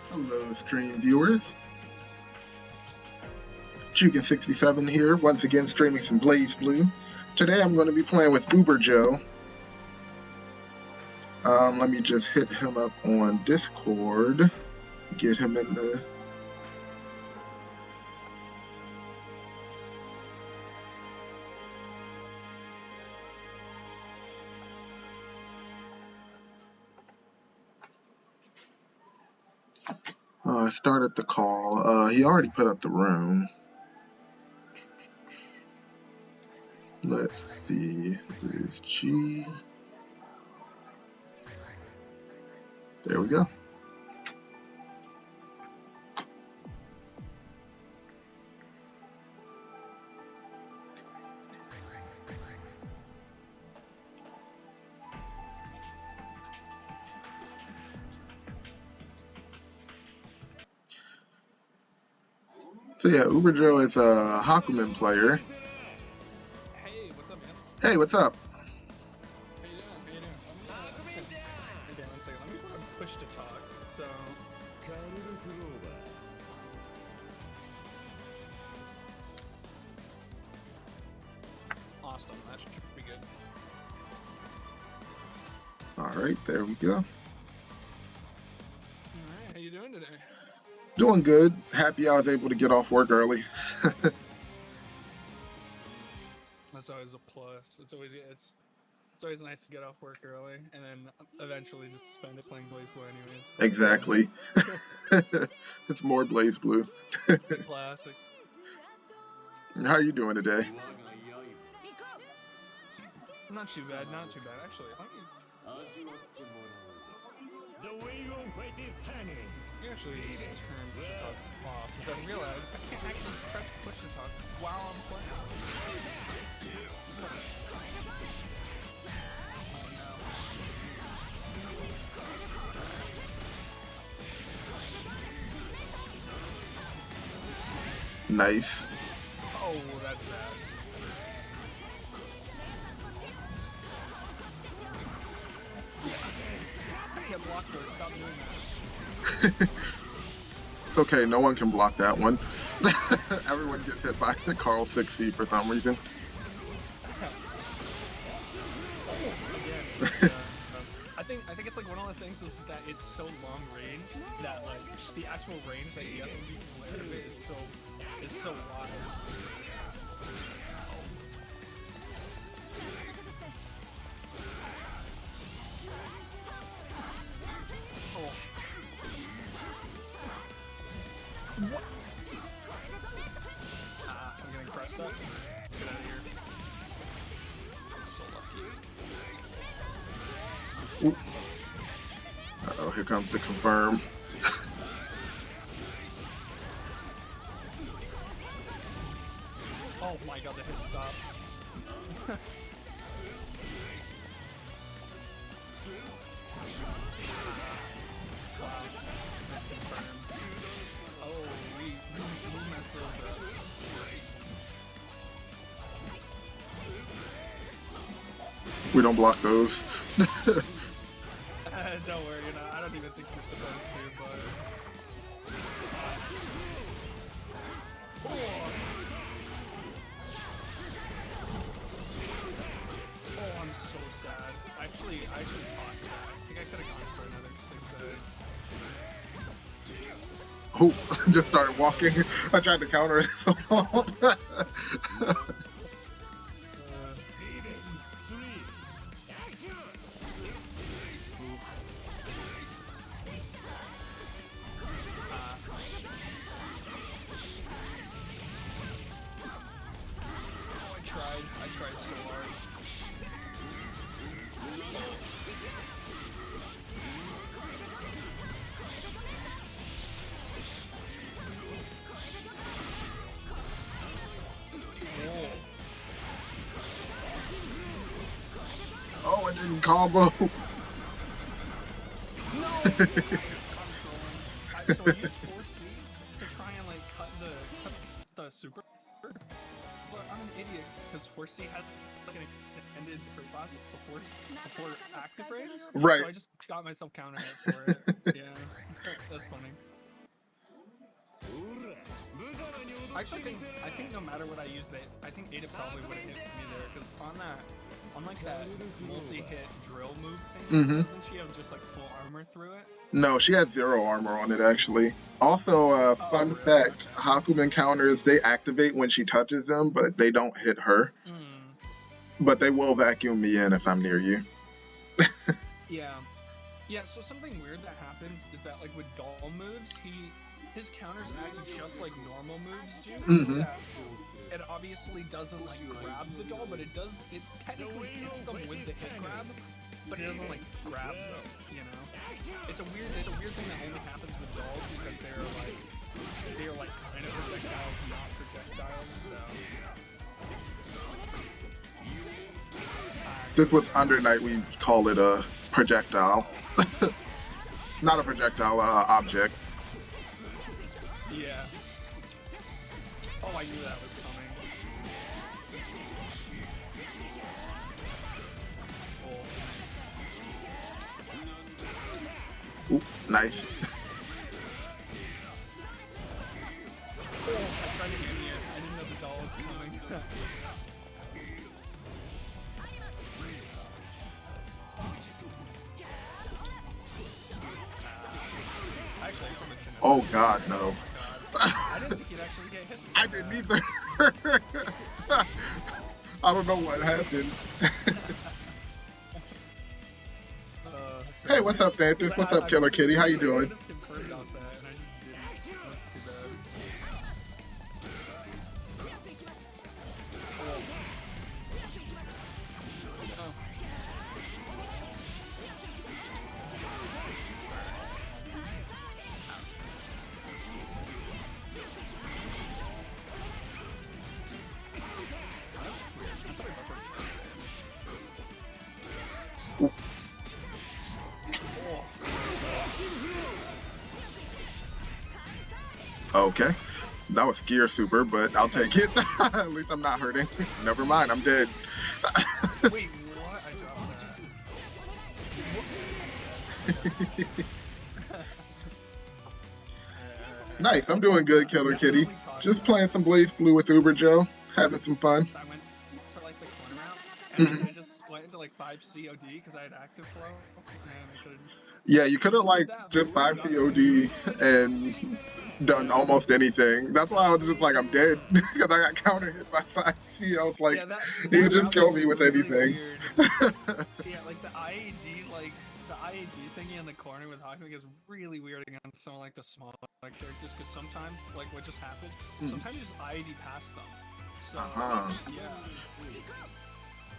Hello, stream viewers. Chicken67 here, once again streaming some Blaze Blue. Today I'm going to be playing with Uber Joe. Let me just hit him up on Discord. Get him in the... I started the call. He already put up the room. Let's see. There's G. There we go. So yeah, Uber Joe is a Hakumen player. Hey, what's up, man? Hey, what's up? How you doing? Okay, 1 second. Let me put on push to talk. So. Awesome. That should be good. Alright, there we go. Alright, how you doing today? Doing good. Happy I was able to get off work early. That's always a plus. It's always nice to get off work early and then eventually just spend it playing Blaze Blue anyways. Exactly. It's more Blaze Blue. Classic. How are you doing today? Not too bad, actually. You actually turn push to talk off because I realized I can't actually press push to talk while I'm playing. Nice. Oh, that's bad. Get blocked or stop doing that. It's okay, no one can block that one. Everyone gets hit by the Carl 6C for some reason. Again, I think it's like one of the things is that it's so long range that like the actual range that you have to do out of it is so wide. Oh. What? I'm getting pressed up. Get out of here. I'm so lucky. Uh-oh, here comes the confirm. Oh my god, the hit stop. Wow. Nice confirm. Oh, we messed those up. We don't block those. Don't worry, I don't even think you're supposed to, but... Oh, I'm so sad. Actually tossed that. I think I could have gone for another 6-8. Oh, just started walking. I tried to counter his assault. I tried so hard. Oh, it didn't combo. No! So I used 4C to try and like cut the super, but I'm an idiot because 4C has like an extended hurt box before active range. Right. So I just got myself counter hit for it. Yeah, that's funny. I think no matter what I used, I think Ada probably would have hit me there because on like that multi-hit drill move thing, Mm-hmm. doesn't she have just like full armor through it? No, she has 0 armor on it, actually. Also, Oh, fun really? fact, Okay. Hakumen counters, they activate when she touches them, but they don't hit her. Mm. But they will vacuum me in if I'm near you. Yeah. Yeah, so something weird that happens is that like with doll moves, his counters act just like normal moves do, Mm-hmm. except it obviously doesn't like grab the doll, but it technically hits them with the hit grab, but it doesn't like grab them, you know? It's a weird thing that only happens with dolls because they're like kind of projectiles, not projectiles, so This was Under Night, we call it a projectile. Not a projectile, object. yeah. Oh, I knew that was coming. Oh. Ooh, nice. I tried to get you. I didn't know the doll was coming. Oh god, no. I didn't think you'd actually get hit. I didn't either. I don't know what happened. Hey, what's up, Dantis? What's up, Killer Kitty? How you doing? Okay. That was Gear Super, but I'll take it. At least I'm not hurting. Never mind, I'm dead. Wait, what? I dropped that. Nice, I'm doing good, Killer Kitty. Just playing some Blaze Blue with Uber Joe. Having some fun. I went for like the corner route, and I just went into like 5 COD because I had active flow, and I could have just... Yeah, you could have like just 5 COD and done almost anything. That's why I was just like, I'm dead because I got counter hit by 5 C. I was like, yeah, you could just kill me with really anything. Yeah, like the IAD thingy in the corner with Hawking is really weird against some of like the smaller characters because sometimes like what just happened, sometimes you just IAD past them. So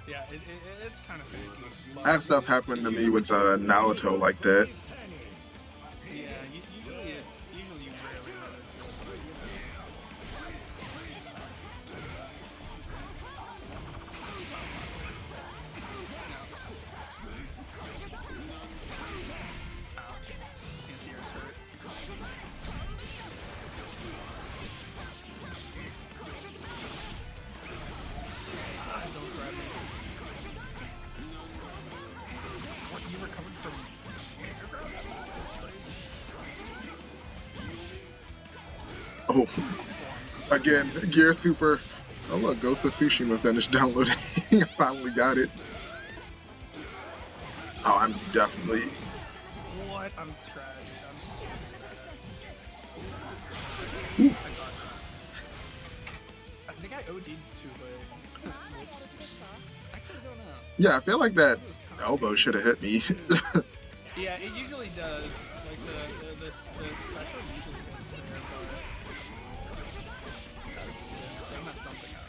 yeah, it's kind of finicky. I have stuff happen to me with Naruto like that. Yeah, usually you rarely let it go. Oh, again, Gear Super. Oh look, Ghost of Tsushima finished downloading. I finally got it. Oh, I'm definitely... What? I'm trash. I'm so trash. I think I OD'd too late. Whoops. Actually, I don't know. Yeah, I feel like that elbow should have hit me. Yeah, it usually does. Like the special usually gets there, but so I messed something up.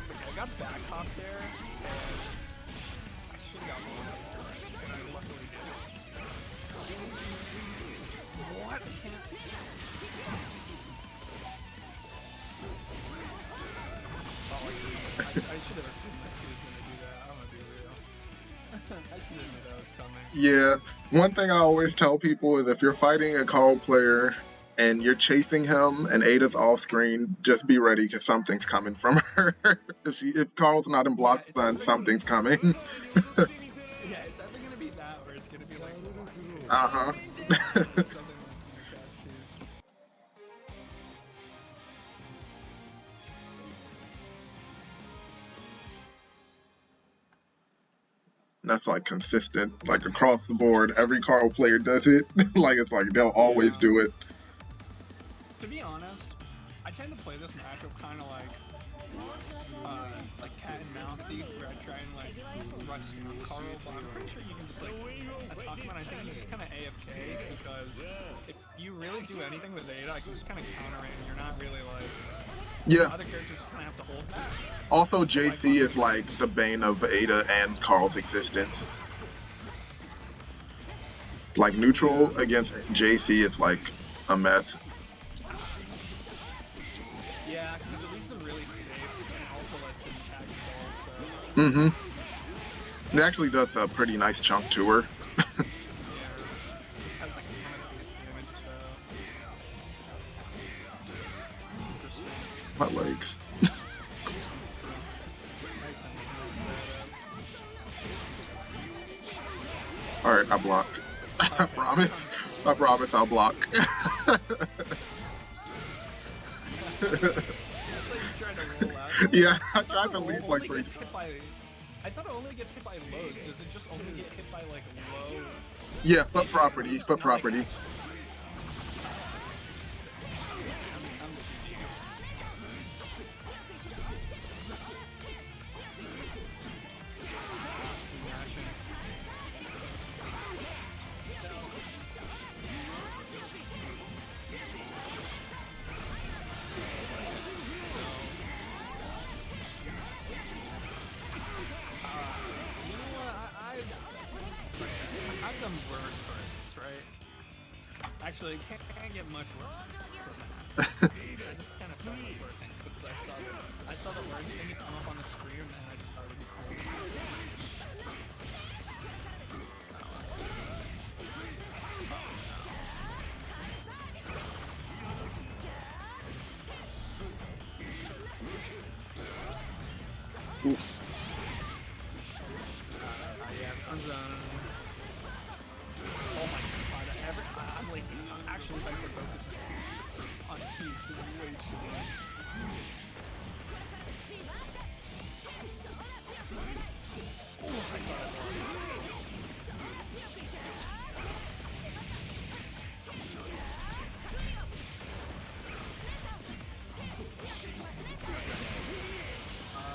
I got back hop there, and I should have got one up there, and I luckily did. What? I can't... Oh, I should have assumed that she was going to do that. I'm going to be real. I should have knew that was coming. Yeah, one thing I always tell people is if you're fighting a call player and you're chasing him, and Ada's off screen, just be ready because something's coming from her. If Carl's not in block stun, something's coming. Yeah, it's either gonna be that or it's gonna be like Uh-huh. something that's gonna catch you. That's like consistent, like across the board. Every Carl player does it. Like it's like they'll always do it. To be honest, I tend to play this matchup kind of like cat and mousey, where I try and like rush Carl, but I'm pretty sure you can just like, as Hawkman, I think you just kind of AFK, because if you really do anything with Ada, I can just kind of counter it, and you're not really like, yeah. Other characters kind of have to hold back. Also, JC is like the bane of Ada and Carl's existence. Like neutral against JC is like a mess. Yeah, because it leaves him really safe, and it also lets him tag the ball, so... Mm-hmm. It actually does a pretty nice chunk to her. My legs. Alright, I blocked. I promise. I promise I'll block. Yeah, I tried to leave like 3 times. I thought it only gets hit by lows. Does it just only get hit by like low? Yeah, foot property, foot property. Like... I've done worse firsts, right? Actually, it can't get much worse than that. I just kind of sucked at first because I saw the orange thing come up on the screen, and I just thought it would be cool. Oof. Oh my god, I'm like actually hyper focused on P2 way too much. Oh, I thought I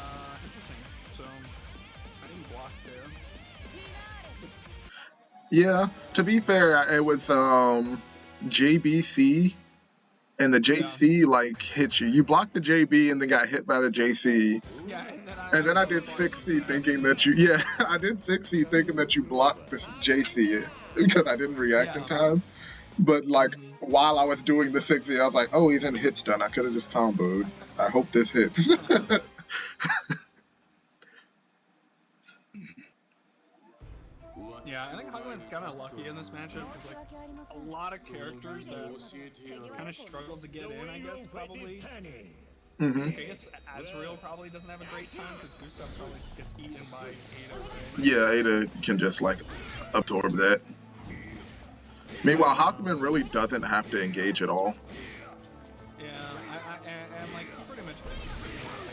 interesting. So, I didn't block there. Yeah, to be fair, it was JBC, and the JC like hit you. You blocked the JB and then got hit by the JC. Yeah, and then I did 60 thinking that you, yeah, I did 60 thinking that you blocked the JC because I didn't react in time. But like while I was doing the 60, I was like, oh, he's in hit stun. I could have just comboed. I hope this hits. Yeah, I think Hugman's kind of lucky in this matchup because like a lot of characters that kind of struggle to get in, I guess, probably. Mm-hmm. I guess Azrael probably doesn't have a great time because Gustav probably just gets eaten by Ada, right? Yeah, Ada can just like absorb that. Meanwhile, Hawkman really doesn't have to engage at all. Yeah, and like pretty much like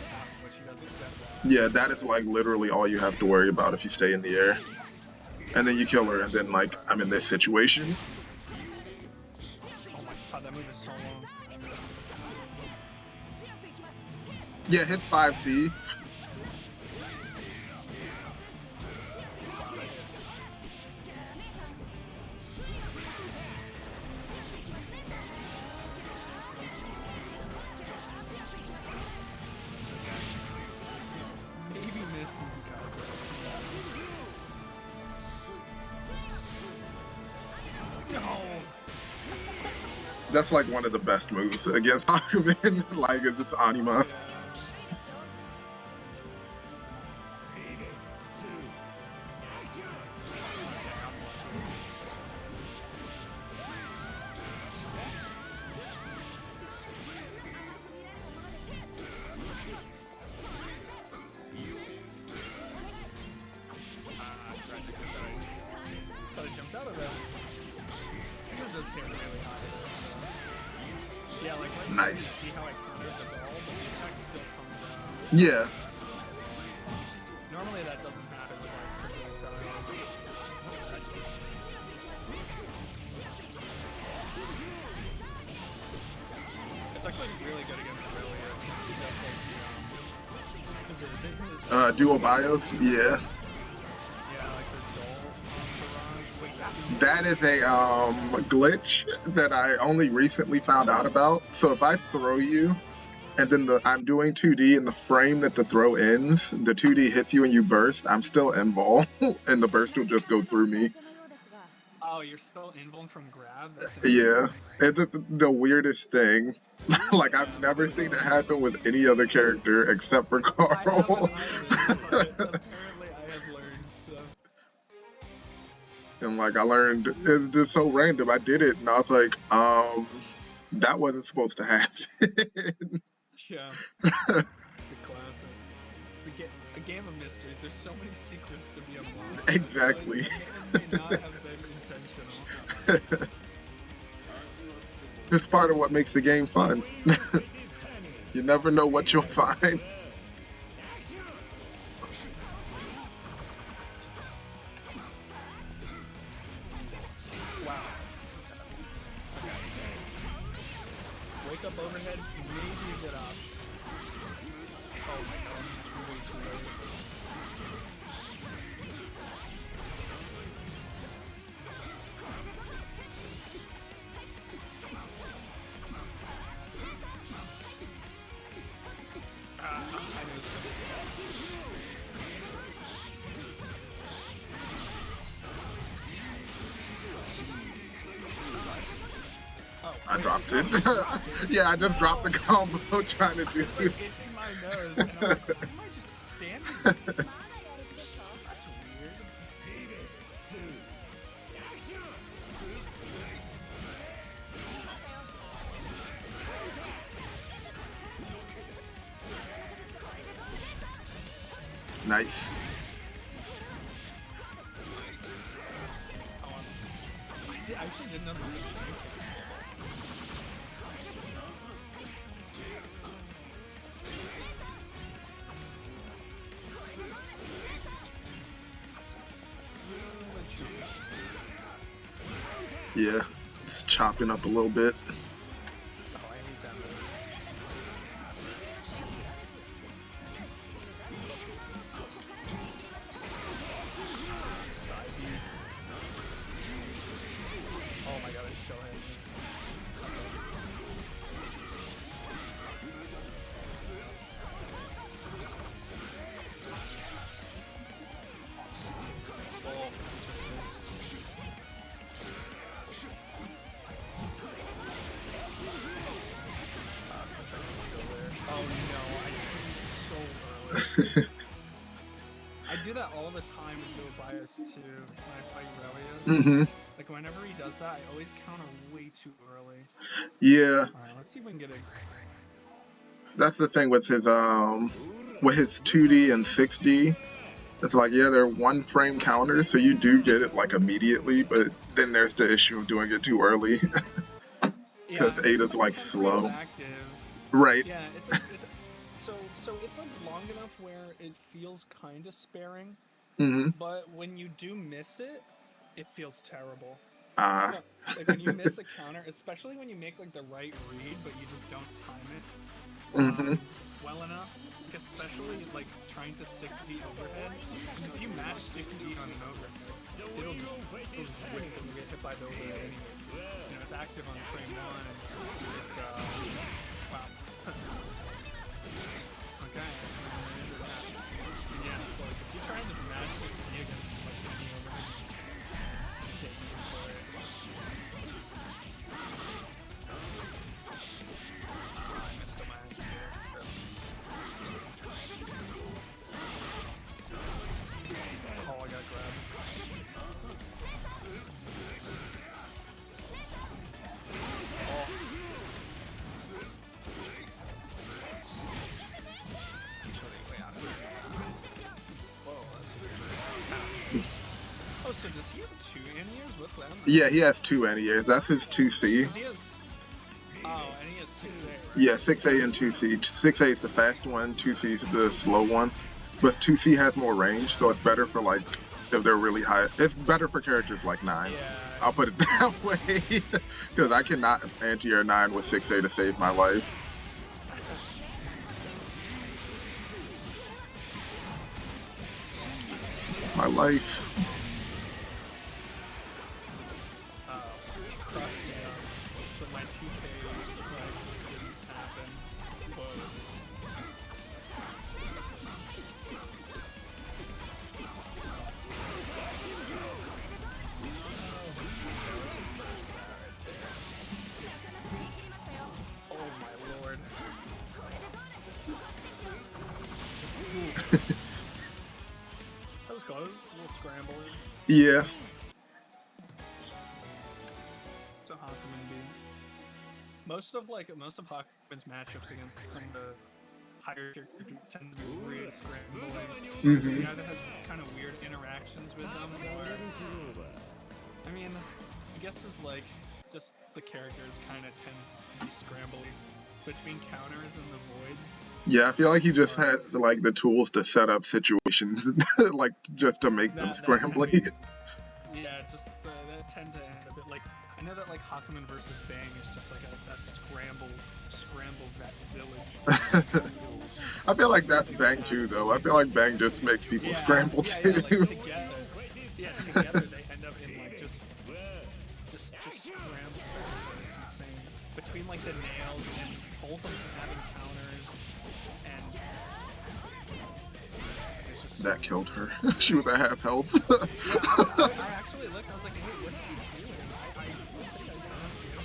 half of what she does except that. Yeah, that is like literally all you have to worry about if you stay in the air. And then you kill her, and then like I'm in this situation. Oh my god, that move is so long. Yeah, hits 5C. Maybe misses because of that. No! That's like one of the best moves against Hawkman. Like it's Anima. Yeah. hit really high there, so. Yeah, like right there, you Nice. see how I countered the ball, but the attack still comes down. Yeah. Normally that doesn't happen with like projectiles. It's actually really good against Aurelius. He does like is it his Dual bios? Yeah. Yeah, like the dull barrage, which That is a glitch that I only recently found out about. So if I throw you and then I'm doing 2D and the frame that the throw ends, the 2D hits you and you burst, I'm still invul and the burst will just go through me. Oh, you're still invuln from grab? That's Yeah. interesting. It's the weirdest thing. Like, Yeah. I've never seen it happen with any other character except for I haven't Carl. either, but apparently I have learned, so. And like I learned, it's just so random. I did it and I was like, that wasn't supposed to happen. Yeah. The classic. A game of mysteries. There's so many secrets to be unlocked. Exactly. It may not have been intentional. It's part of what makes the game fun. You never know what you'll find. Wow. Wake up overhead, maybe a good option. Oh my god, it's way too late. I knew it was gonna be I dropped it. Yeah, I just dropped the combo trying to do it's like itching my nose, and I'm like, why am I just standing there? That's weird. Nice. I actually didn't know that. Yeah, it's chopping up a little bit. Oh, I hate that move. Oh my god, it's so heavy. Oh, just missed. Oh no, I did so early. I do that all the time with Dual Bias too, when I fight Aurelius. Mm-hmm. Like whenever he does that, I always counter way too early. Yeah. Alright, let's see if we can get a... That's the thing with his 2D and 6D. It's like, yeah, they're one frame counters, so you do get it like immediately, but then there's the issue of doing it too early. Because Yeah, Ada's like slow. active. Right. Yeah, so it's like long enough where it feels kind of sparing, Mm-hmm. but when you do miss it, it feels terrible. Ah. Like when you miss a counter, especially when you make like the right read, but you just don't time it Mm-hmm. well enough. Like especially like trying to 6D overheads. Because if you match 6D on an overhead, it'll just wait and you get hit by the overhead anyways. You know, it's active on frame 1 and it's wow. Okay. And yeah, so like if you try and just match 6D against like any overhead, you just get eaten for it. I missed a match here. Oh, I got grabbed. Oh. Way out of here. Whoa, that's weird. Oh, so does he have 2 Anniers? What's that? Yeah, he has 2 anti-airs. That's his 2C. Because he has. Oh, and he has 6A. Right? Yeah, 6A and 2C. 6A is the fast one, 2C is the slow one. But 2C has more range, so it's better for like if they're really high. It's better for characters like 9. Yeah. I'll put it that way. Because I cannot anti-air 9 with 6A to save my life. My life. Crossed me up. So my 2K like didn't happen. But oh my lord. That was close. A little scramble. Yeah. It's a Hakumen beat. Most of Hakumen's matchups against some of the higher characters tend to be really scrambling. Mm-hmm. He either has kind of weird interactions with them, or I mean, I guess it's like just the characters kind of tends to be scrambly between counters and the voids. Yeah, I feel like he just has like the tools to set up situations, like just to make them scrambly. Yeah, just that tend to end a bit like I know that like Hakumen versus Bang is just like a scramble village. I feel like that's Bang too, though. I feel like Bang just makes people scramble too. Like together they end up in like just scramble. It's insane. Between like the nails and both of them having counters and it's just That killed her. She was at half health. I actually looked. I was like, hey, what did you do? And I think I didn't have to.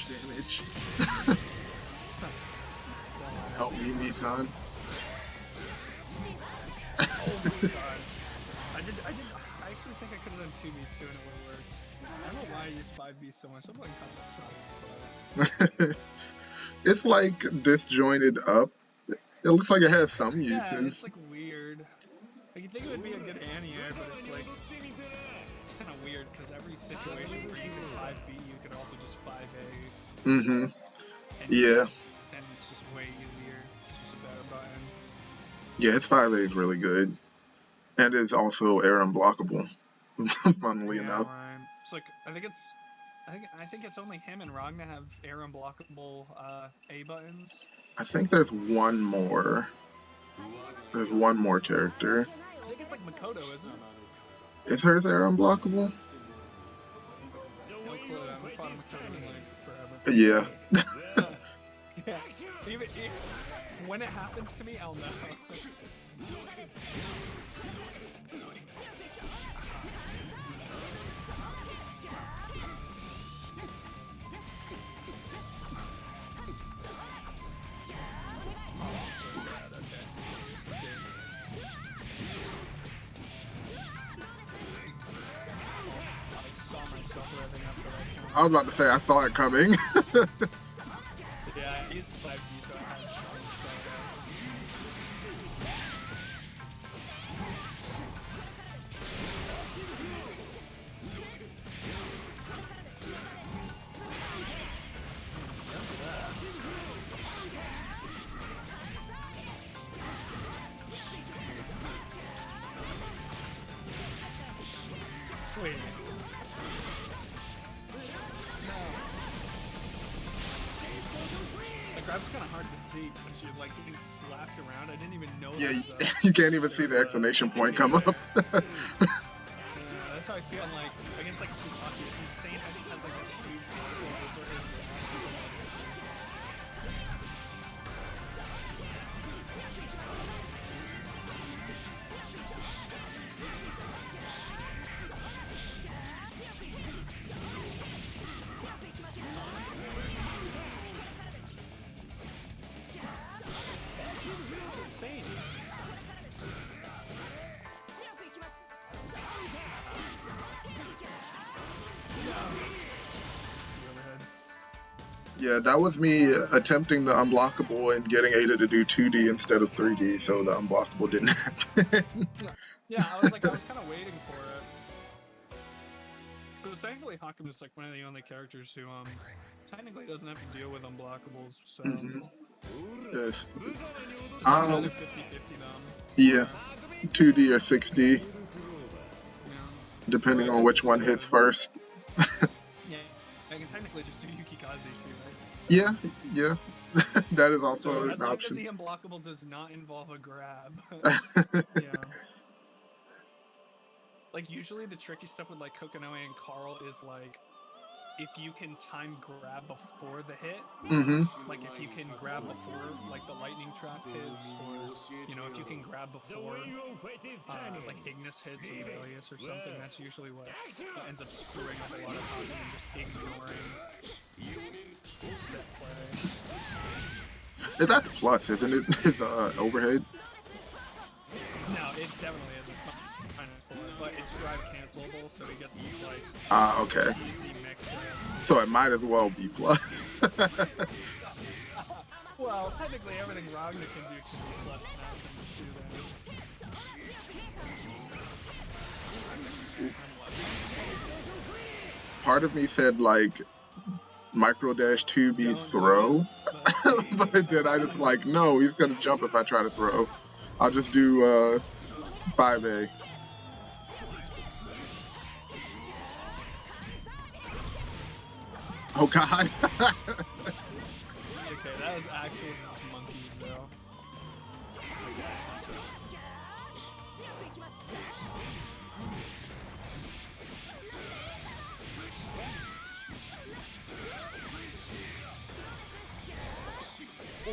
Damage. Help me, Misan. Oh my god. I actually think I could have done 2v2 and it would have worked. I don't know why I use 5B so much. That one kind of sucks, but... It's like disjointed up. It looks like it has some uses. Yeah, it's like weird. Like, you think it would be a good anti-air, but it's like... It's kind of weird, because every situation where you can 5B, you could also just 5A. Mm-hmm. Yeah. And it's just way easier. It's just a better button. Yeah, its 5A is really good. And it's also air unblockable, funnily enough. Right. It's like, I think it's only him and Ragna have air unblockable A buttons. I think there's one more. There's one more character. I think it's like Makoto, isn't it? Is hers air unblockable? No clue. I haven't fought Makoto in like forever. Yeah. Yeah. Even when it happens to me, I'll know. I was about to say, I saw it coming. Yeah, I used 5G, so I had to Wait. The grab's kind of hard to see because you're like getting slapped around. I didn't even know. Yeah, that you can't even see the exclamation point come up. That's how I feel. Like against like Tsubaki, it's insane how he has like this huge particle over his. Insane. Yeah, that was me attempting the unblockable and getting Ada to do 2D instead of 3D, so the unblockable didn't happen. Yeah, I was kind of waiting for it. Because thankfully Hakim is like one of the only characters who technically doesn't have to deal with unblockables, so Yes. either 50-50 Yeah, 2D or 6D, depending on which one hits first. Yeah, I can technically just do Yukikaze too, right? So, Yeah. That is also as an long option. as the unblockable does not involve a grab. Like usually the tricky stuff with like Kokonoe and Carl is like if you can time grab before the hit, like if you can grab before like the lightning trap hits, or if you can grab before like Ignis hits or Valius or something, that's usually what ends up screwing up a lot of Hakim and just ignoring set play. That's plus, isn't it? His overhead. No, it definitely is. It's not kind of full, but it's drive cancelable, so he gets this like okay. easy mix. So it might as well be plus. Well, technically everything Ragnar can do can be plus in that sense too, then. Part of me said like micro dash 2B throw, but then I just like, no, he's gonna jump if I try to throw. I'll just do 5A. Oh god. Okay, that was actually just monkeys though. Oh.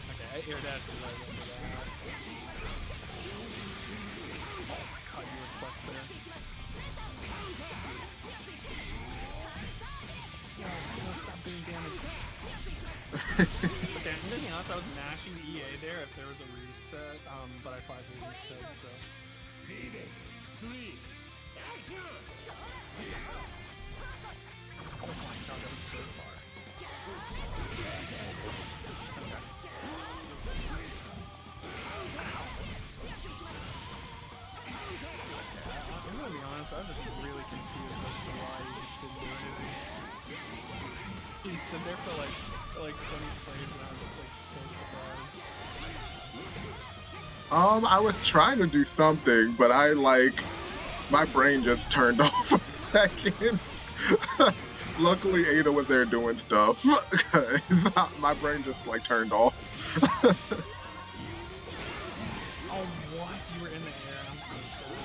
Okay, I air dashed right into that. Oh my god, you were plus there. No, stop doing damage. Okay, I'm gonna be honest, I was mashing the EA there if there was a reset, but I 5'd instead, so. Oh my god, that was so far. I'm gonna be honest, I was just really confused as to why he just didn't do anything. He stood there for like 20 frames and I was just like so surprised. I was trying to do something, but my brain just turned off for a second. Luckily, Ada was there doing stuff. My brain just like turned off. Oh, what? You were in the air. I'm so sorry.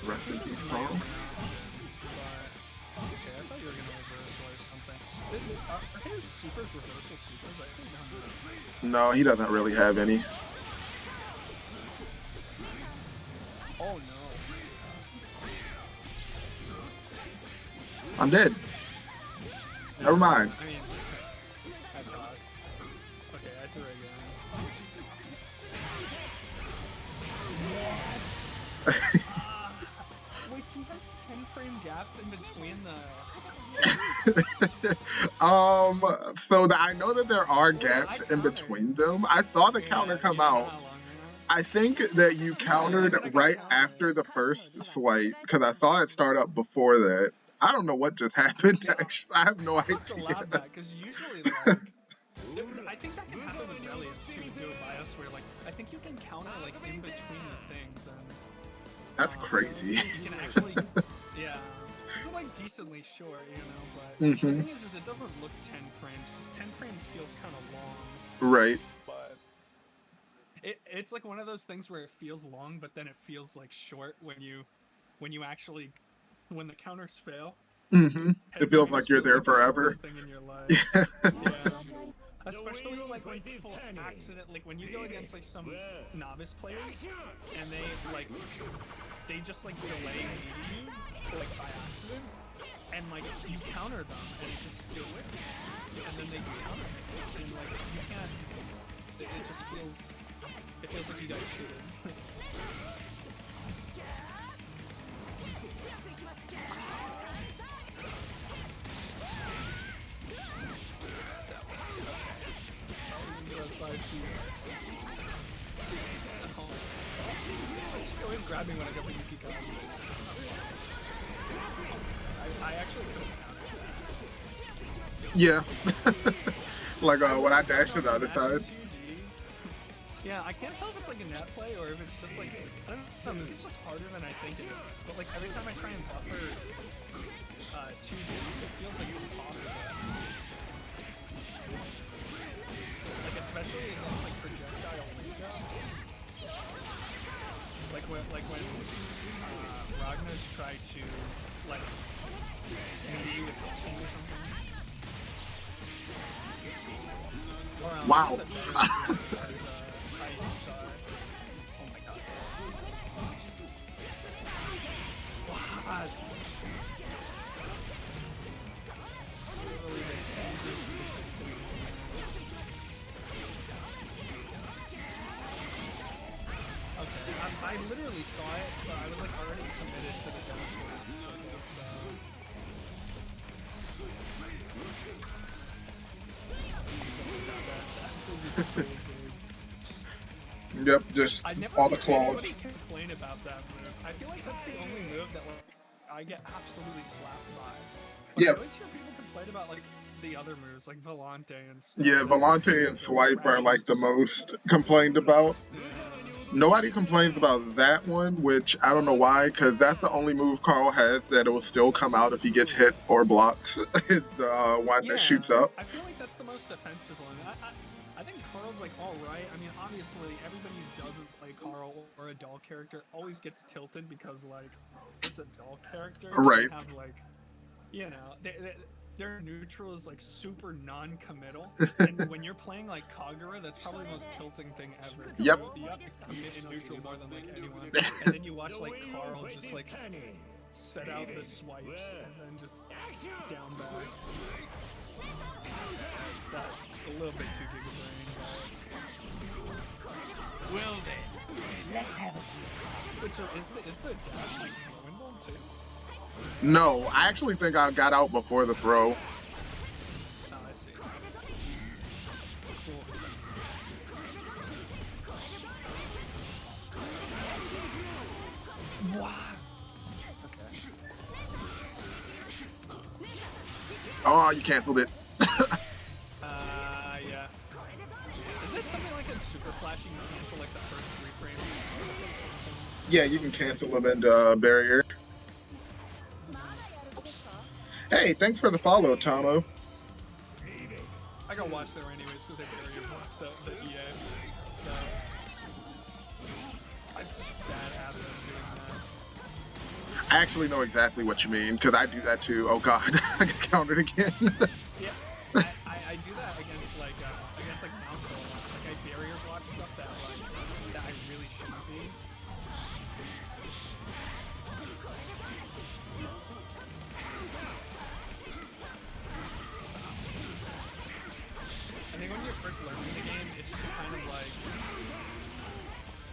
Rest in peace, Carl. Okay, I thought you were gonna reversal or something. Are his supers reversal supers? I think no, he doesn't really have any. Oh no. I'm dead. Never mind. I mean, I tossed. Okay, I threw again. Wait, he has 10-frame gaps in between the... So I know that there are gaps in between them. I saw the counter come out. I think that you countered right after the first swipe, because I saw it start up before that. I don't know what just happened. Yeah. Actually, I have no I'll have to idea. lab that, because usually, like, I think that can happen with Relius too, do a bias where, like, I think you can counter, like, in between the things, and... That's crazy. You can actually... Yeah. It's, like, decently short, you know, but... Mm-hmm. The thing is it doesn't look 10 frames, because 10 frames feels kind of long. Right. But... It's, like, one of those things where it feels long, but then it feels, like, short when you actually... When the counters fail. Mm-hmm. 10 It feels frames like you're there like the forever. shortest thing in your life. Yeah. Especially like when people like when you go against like some novice players and they like just like delay meeting you like by accident and like you counter them and it just feels and then they counter and like you can't it just feels like you got cheated. She's always grabbing when I go for Yuki Khan. I actually could have countered that. Yeah. Like when I dashed to the other side. Yeah, I can't tell if it's like a net play or if it's just like, I don't know, maybe it's just harder than I think it is. But like every time I try and buffer 2D, it feels like impossible. Like especially against like projectile windows. Like when Ragnar's tried to like meet you with the team or something. Or, wow. Oh my god. Wow. Okay, I literally saw it, but I was like already committed to the death. So Yep, just all the claws. Nobody complain about that move. I feel like that's the only move that like I get absolutely slapped by. But Yeah. I always hear people complain about like the other moves, like Volante and stuff. Yeah, Volante and Swipe are like the most complained about. Yeah. Nobody complains about that one, which I don't know why, because that's the only move Carl has that it will still come out if he gets hit or blocks. It's the one that shoots up. I feel like that's the most offensive one. I think Carl's like alright. I mean, obviously, everybody who doesn't play Carl or a doll character always gets tilted because, like, it's a doll character. Right. They have, like, you know, their neutral is, like, super non-committal. And when you're playing, like, Kagura, that's probably the most tilting thing ever. Yep. You have to commit in neutral more than, like, anyone. And then you watch, like, Carl just, like, set out the swipes and then just down back. That's a little bit too gigabrain, but... Well then, let's have a good time. Wait, so is the dash like Windle too? No, I actually think I got out before the throw. Oh, I see. Cool. Wow. Okay. Oh, you canceled it. Yeah. Is it something like a super flash you can cancel like the first 3 frames? Yeah, you can cancel them into barrier. Hey, thanks for the follow, Tomo. I got watch there anyways because I barrier blocked the EA. So I have such a bad habit of doing that. I actually know exactly what you mean, because I do that too. Oh god, I got countered again. Yeah, I do that against like Mount. Like I barrier block stuff that I really shouldn't be. I think when you're first learning the game, it's just kind of like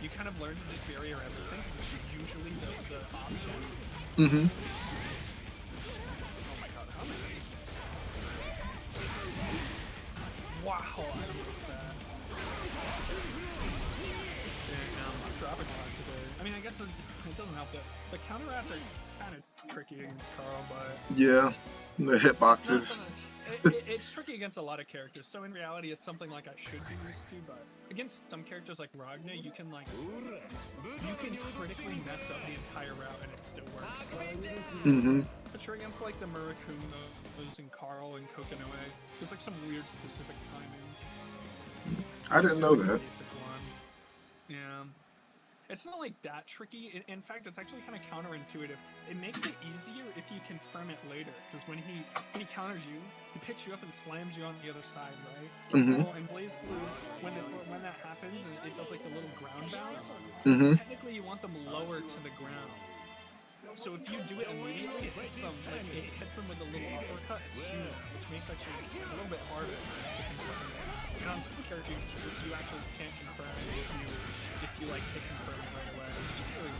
you kind of learn to just barrier everything because it's usually the option. Mm-hmm. Oh my god, how am I missing this? Wow, I missed that. Dang, I'm dropping a lot today. I mean, I guess it doesn't help that the counter after kind of tricky against Carl, but Yeah, the it's not hitboxes. something. It's tricky against a lot of characters. So in reality, it's something like I should be used to. But against some characters like Ragna, you can critically mess up the entire route and it still works. Mm-hmm. But you're against like the Murakunos and Carl and Kokonoe. There's like some weird specific timing. I didn't know that. Basic one. Yeah. It's not like that tricky. In fact, it's actually kind of counterintuitive. It makes it easier if you confirm it later, because when he counters you, he picks you up and slams you on the other side, right? Mm-hmm. Well, in Blaze Blue, when that happens and it does like the little ground bounce, Mm-hmm. technically you want them lower to the ground. So if you do it immediately, it hits them with a little uppercut sooner, which makes actually a little bit harder to confirm. And on some characters, you actually can't confirm it if you like hit confirm it right away. It's really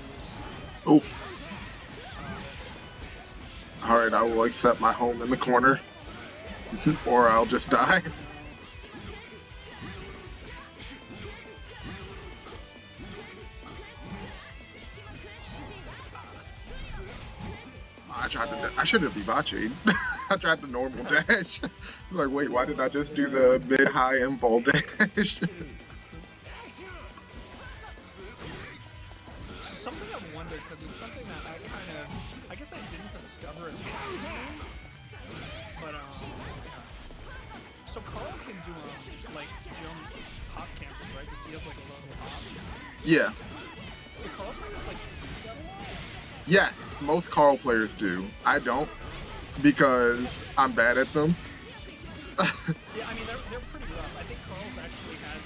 weird. Oh. Alright, I will accept my home in the corner. Or I'll just die. I should have Vivace. I tried the normal dash. Like, wait, why did I just do the mid-high impulse dash? Something I've wondered, because it's something that I guess I didn't discover it. But so Carl can do like jump hop cancels, right? Because he has like a little hop. Yeah. The Carl players like use that a lot? Yes, most Carl players do. I don't, because I'm bad at them. Yeah, I mean they're pretty rough. I think Carl's actually has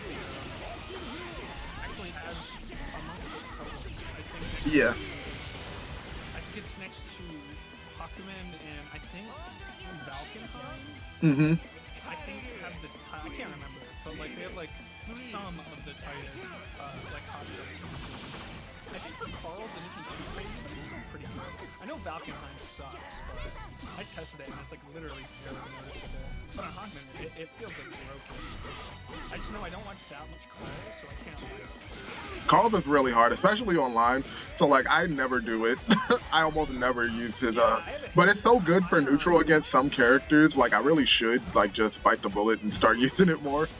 amongst the toughest. I think. Yeah. I think it's next to Hakumen and I think Valkenheim. Mm-hmm. I think have the I can't remember, but like they have like some of the tightest like hot shots. I think for Carl's it isn't too crazy, but it's still pretty good. I know Valkenheim sucks, but I tested it and it's like literally very noticeable. But on Hawkman, it feels like broken. I just know I don't watch that much Carl, so I can't like. Carl is really hard, especially online. So like I never do it. I almost never use it. But it's so good for neutral against some characters. Like I really should like just bite the bullet and start using it more.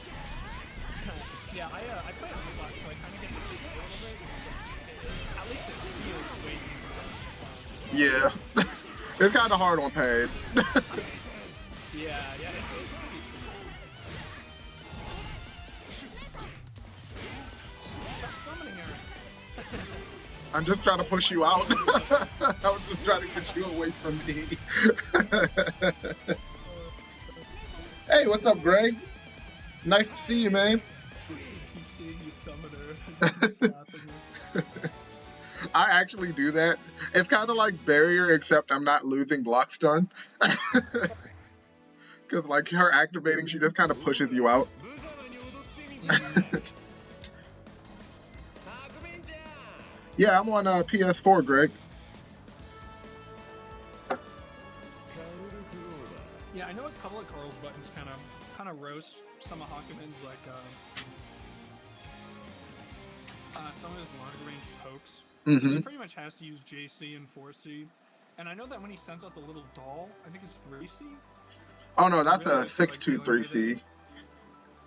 Yeah, I play it a lot, so I kind of get to use it a little bit. At least it feels way easier. Yeah. It's kind of hard on paid. Yeah, it's pretty true. Stop summoning her. I'm just trying to push you out. I was just trying to get you away from me. Hey, what's up, Greg? Nice to see you, man. Keep seeing you summon her. Keep slapping her. I actually do that. It's kind of like barrier, except I'm not losing block stun. Because like her activating, she just kind of pushes you out. Yeah, I'm on PS4, Greg. Yeah, I know a couple of Carl's buttons kind of roast some of Hakumen's like some of his longer range pokes. Mm-hmm. He pretty much has to use JC and 4C. And I know that when he sends out the little doll, I think it's 3C. Oh no, that's a 623C.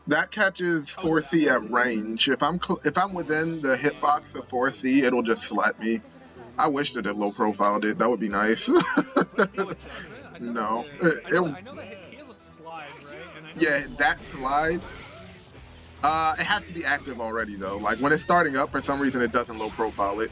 That catches 4C at range. If I'm within the hitbox of 4C, it'll just slap me. I wish that it low profiled it. That would be nice. No, it doesn't. No. I know that he has a slide, right? And I know Yeah, that slide. It has to be active already though. Like when it's starting up, for some reason it doesn't low profile it.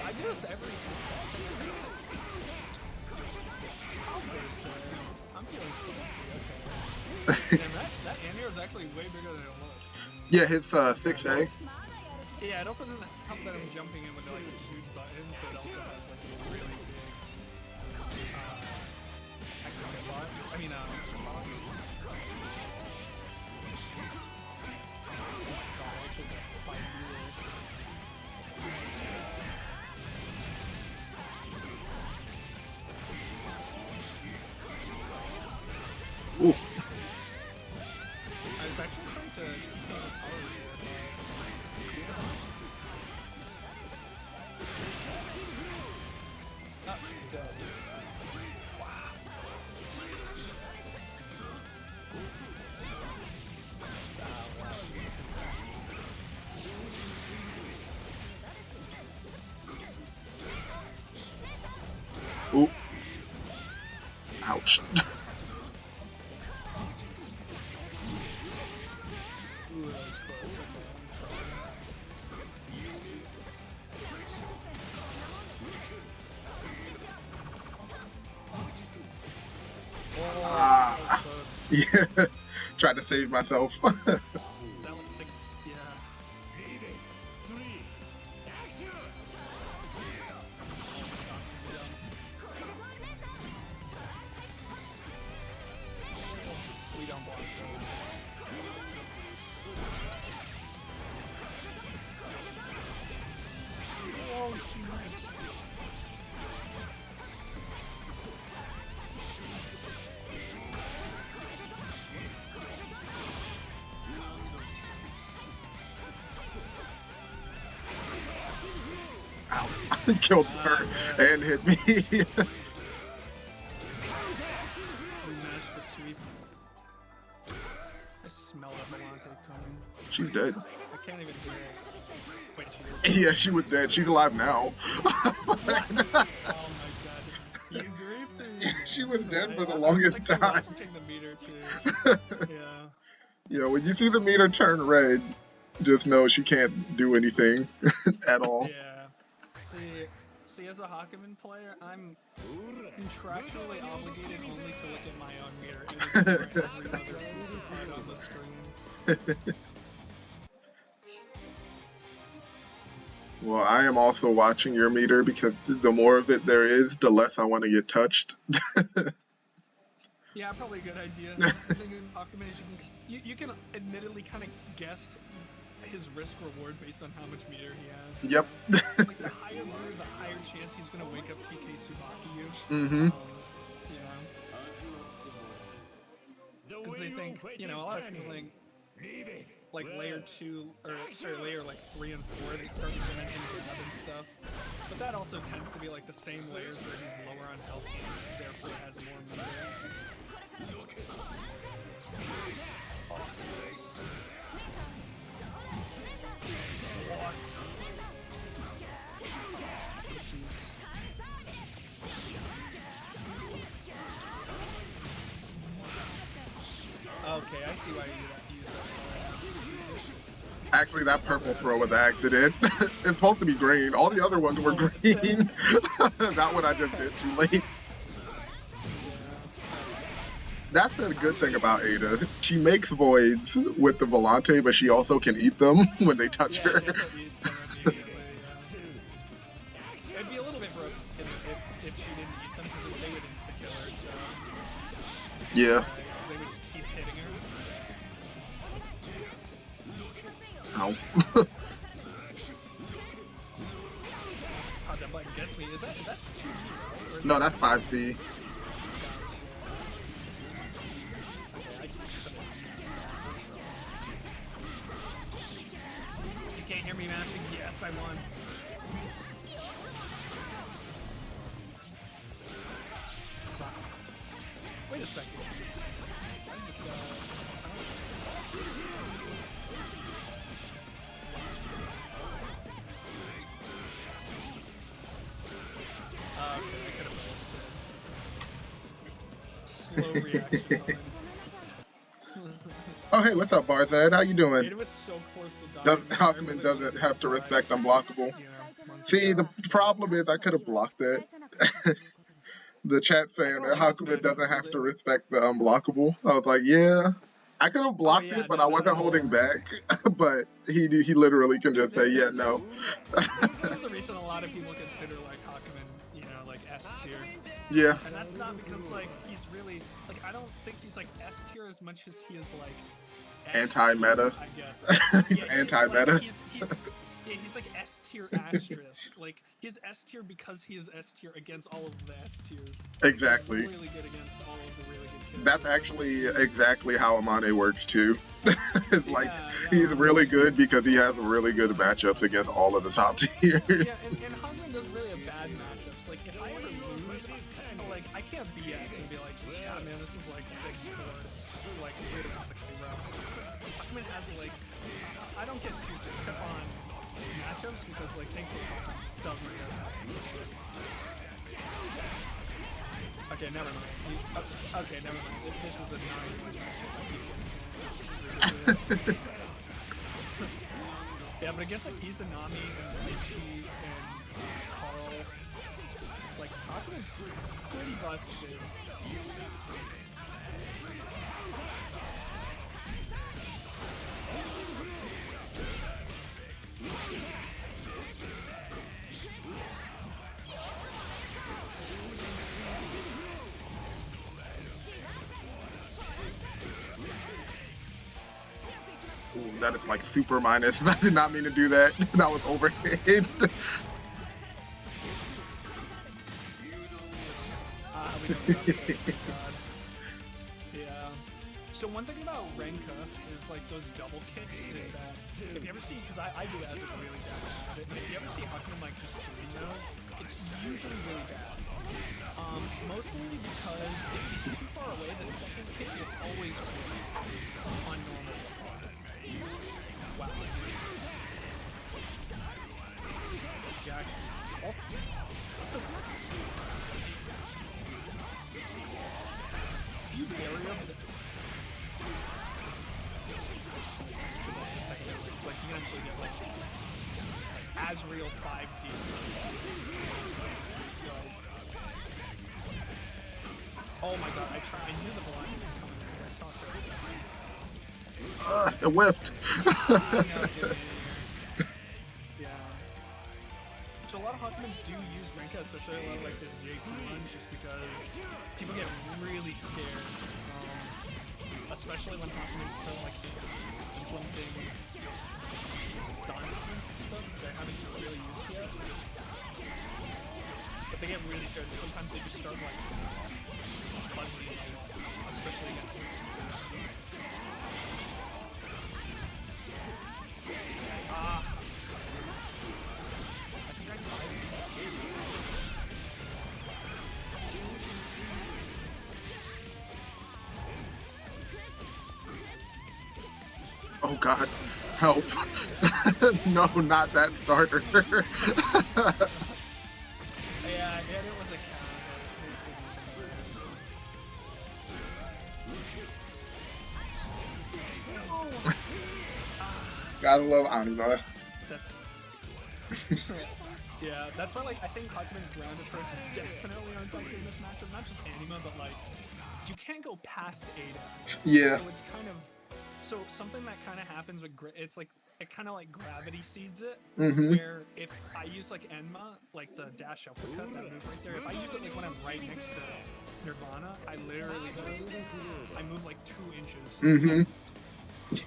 I do this every time. I'm feeling spicy, okay. Damn, that Anir is actually way bigger than it was. Yeah, hits 6A. Yeah, it also doesn't help that I'm jumping in with like a huge button, so it also has like a really big activate bot. I mean, Ooh. I was actually trying to TK the tower here, but... Ooh. Ouch. Ooh, that was close. Yeah. Tried to save myself. That was like, yeah. We don't block those. Oh, she missed. Ow. Killed her and hit me. We managed to sweep. I smell that Volante coming. She's dead. I can't even hear it. Wait, she is. Yeah, she was dead. She's alive now. Oh my god. You grieved her. She was dead for the I was longest actually time. watching the meter too. Yeah. Yeah, when you see the meter turn red, just know she can't do anything at all. Yeah. See, as a Hakumen player, I'm contractually obligated only to look at my own meter and ignore every other piece of art on the screen. Well, I am also watching your meter because the more of it there is, the less I want to get touched. Yeah, probably a good idea. The thing in Hakumen is you can admittedly kind of guess his risk reward based on how much meter he has. Yep. Like the higher meter, the higher chance he's gonna wake up TK Tsubaki you. Mm-hmm. Because they think, a lot of people think like layer 2 or sorry, layer like 3 and 4 they start implementing grab and stuff. But that also tends to be like the same layers where he's lower on health points, therefore has more meter. Okay, I see why you use that. Actually, that purple throw was an accident. It's supposed to be green. All the other ones were green. That one I just did too late. That's the good thing about Ada. She makes voids with the Volante, but she also can eat them when they touch her. It'd be a little bit broken if she didn't eat them, because they would insta-kill her, so... Yeah. They would just keep hitting her. Ow. Oh, that button gets me. That's 2E, right? No, that's 5C. You can't hear me mashing? Yes, I won. Wait a second. I just okay, I could have slow reaction time. Oh, hey, what's up, Barzad? How you doing? It was so close to dying. Hakumen doesn't have to respect unblockable. See, the problem is I could have blocked it. The chat saying that Hakumen doesn't have to respect the unblockable. I was like, yeah, I could have blocked it, but I wasn't holding back. But he literally can just say, yeah, no. There's a reason a lot of people consider like Hakumen, like S tier. Yeah. And that's not because like he's really like I don't think he's like S tier as much as he is like Anti-meta. I guess. It's anti-meta. Like, he's like S tier asterisk. Like he's S tier because he is S tier against all of the S tiers. Exactly. He's really good against all of the really good characters. That's actually exactly how Amane works too. It's like he's really good because he has really good matchups against all of the top tiers. Yeah, and Hungman doesn't really have bad matchups. Like if I ever lose, like I can't BS and be like, yeah, man, this is like 6-4. It's like realistically rough. Hungman has like, I don't get too sick on matchups because like thankfully Hungman doesn't get that. Okay, never mind. Okay, never mind. This is a 9-1 matchup. Yeah, but against like Izanami and Richie and Carl, like Hakumen's pretty busted. Ooh, that is like super minus. I did not mean to do that. That was overhead. Yeah. So one thing about Renka is like those double kicks is that if you ever see, because I do it as a really bad habit, but if you ever see Hakumen like just doing those, it's usually really bad. Mostly because if he's too far away, the second kick will always work on normal. Wow. Jack. Oh. You barrier the second it's like you can actually get like as real 5D. Oh my god, I knew the blind was coming because I saw it for a second. It whiffed. Yeah. So a lot of Hakumens do use Renka, especially a lot of like the JT1s, just because people get really scared. Especially when Hakumens start like implementing stun and stuff, which I haven't really used yet. But they get really scared. Sometimes they just start like fuzzy, especially against 6. Oh god, help. No, not that starter. Yeah, I hit it with a counter. Gotta love Anima. That's yeah, that's why like I think Hakumen's ground approach is definitely untouchable in this matchup. Not just Anima, but like you can't go past Ada. Yeah. So it's kind of something that kind of happens with it's like it kind of like gravity seeds it. Where if I use like Enma, like the dash uppercut, that move right there. If I use it like when I'm right next to Nirvana, I literally just I move like 2 inches.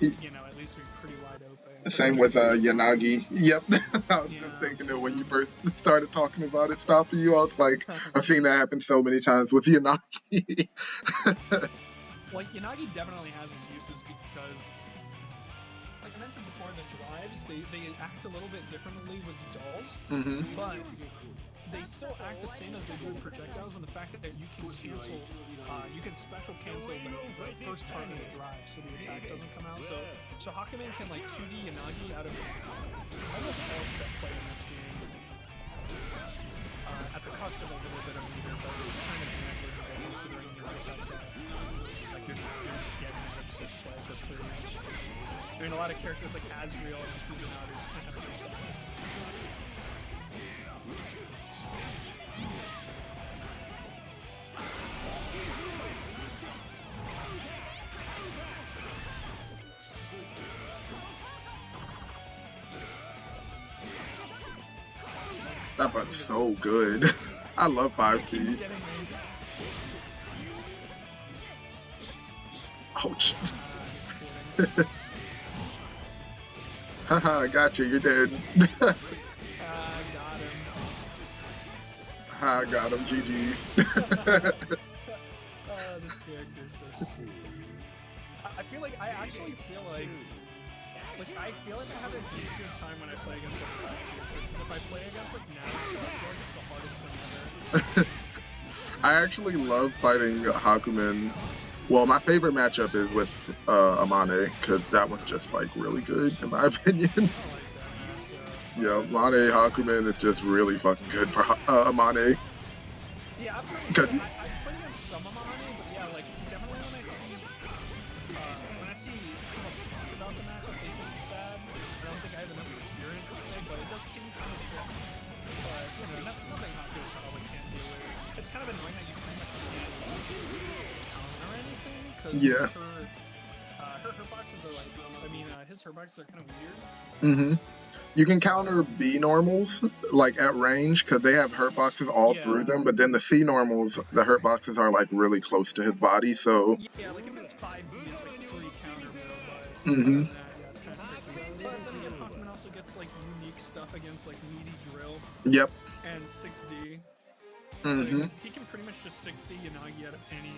You know, at least we're pretty wide open. Same with Yanagi. Yep. I was just thinking that when you first started talking about it stopping you, I was like, I've seen that happen so many times with Yanagi. Like, Yanagi definitely has its uses because, like I mentioned before, the drives, they act a little bit differently with dolls, but they still act the same as they do with projectiles, and the fact that you can cancel, you can special cancel the first part of the drive, so the attack doesn't come out. So Hakumen can like 2D Yanagi out of almost all set play in this game, at the cost of a little bit of meter, but it's kind of negligible considering you're right up there. Like you're getting out of set play for pretty much. I mean, a lot of characters like Azriel and Susanoo is kind of like that. That button's so good. I love 5C. Haha, I got you. You're dead. Got him. Ha, got him. GG's. This character's so stupid. I feel like I actually feel like I feel like I have an easier time when I play against like top tier versus if I play against like now, I feel like it's the hardest thing ever. I actually love fighting Hakumen. Well, my favorite matchup is with Amane, because that one's just like really good in my opinion. I like that matchup. Yeah, Amane Hakumen is just really fucking good for Amane. Yeah, I've played against some Amane, but yeah, like definitely when I see people talk about the matchup, they think it's bad. I don't think I have enough experience to say, but it does seem kind of tricky. But you know, nothing Haku probably can't do it. It's kind of annoying that you pretty much can't counter anything because Yeah. her boxes are like, I mean, his her boxes are kind of weird. Mm-hmm. You can counter B normals like at range because they have hurt boxes all through them, but then the C normals, the hurt boxes are like really close to his body, so yeah, like if it's 5B, it's like free counterable, but mm-hmm. yeah, it's kind of tricky. But then again, Hakumen also gets like unique stuff against like meaty drill. Yep. And 6D. Mm-hmm. Like, he can pretty much just 6D Yanagi out of any,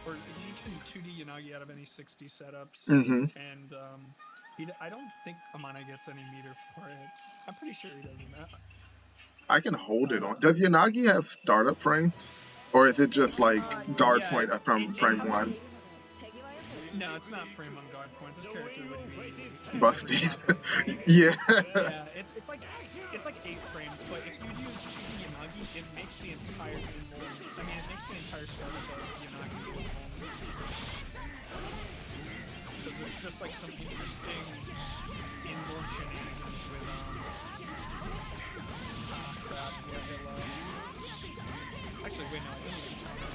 or he can 2D Yanagi out of any 6D setups. Mm-hmm. And I don't think Amane gets any meter for it. I'm pretty sure he doesn't. I can hold it on. Does Yanagi have startup frames? Or is it just like guard point from frame 1? No, it's not frame on guard point. This character would be busted. Yeah. Yeah, it's like 8 frames, but if you use 2D Yanagi, it makes the entire startup of Yanagi. Because there's just like some interesting inborn shenanigans with crap, yeah, hello. Actually, wait, no, I didn't even count that.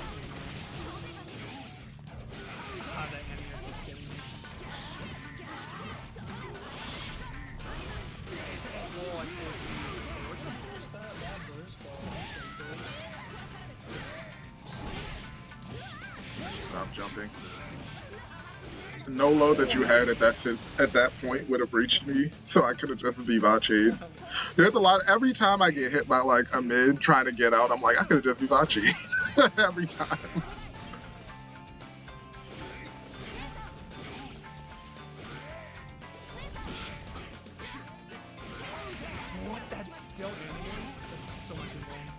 That enemy keeps getting me. Whoa, I forced you. We're gonna force that burst ball. Stop jumping. No low that you had at that point would have reached me, so I could have just Vivaci'd. There's a lot. Every time I get hit by like a mid trying to get out, I'm like, I could have just Vivaci'd every time. What? That's still enemies? That's so much insane.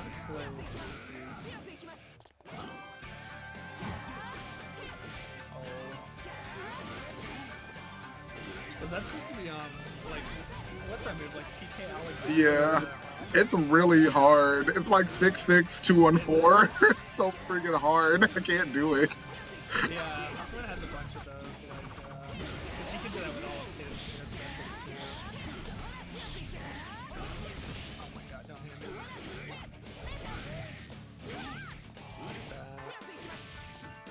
I'm slow with these. But that's supposed to be like what's that move? Like TK Alexander? Yeah. It's really hard. It's like 6'6", 214. So freaking hard. I can't do it. Yeah, Hakumen has a bunch of those, like, because he can do that with all of his specials too. Oh my god, don't hit me. Like that.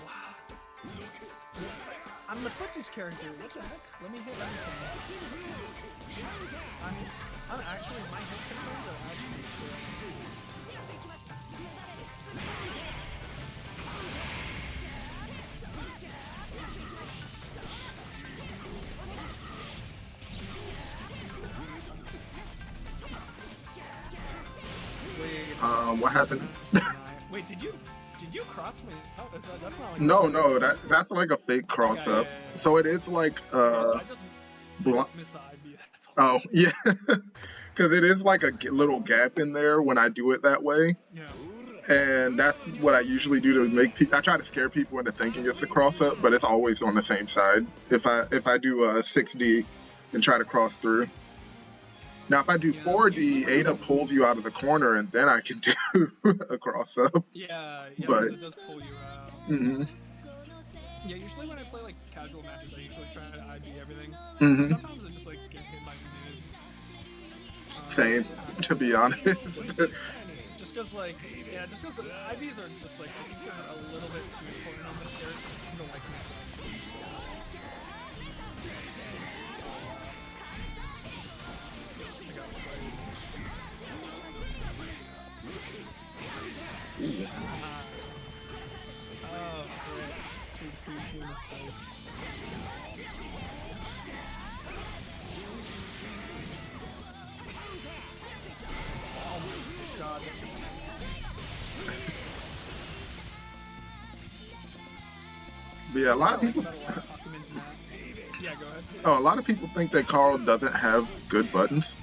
Wow. I'm the Footsie's character, what the heck? Let me hit everything. I'm actually, my hit controls are actually cool. What happened? Wait, did you cross me? Oh, that's not like No, that's like a fake cross up. Yeah. So it is like I just missed the IB. That's all. Oh yeah, because it is like a little gap in there when I do it that way. Yeah. And that's what I usually do to make people. I try to scare people into thinking it's a cross up, but it's always on the same side. If I do a 6D and try to cross through. Now, if I do 4D, Ada pulls you out of the corner, and then I can do a cross up. Yeah, but it does pull you out. Mm-hmm. Yeah, usually when I play like casual matches, I usually try to IB everything. Mm-hmm. Sometimes I just like get hit by moves. Same, to be honest. Just because like, yeah, just because IBs are just like, I think they're a little bit too important on this character. I don't like them. But yeah, a lot of What I like people. about a lot of Hakumen's map. Yeah, go ahead. Oh, a lot of people think that Carl doesn't have good buttons.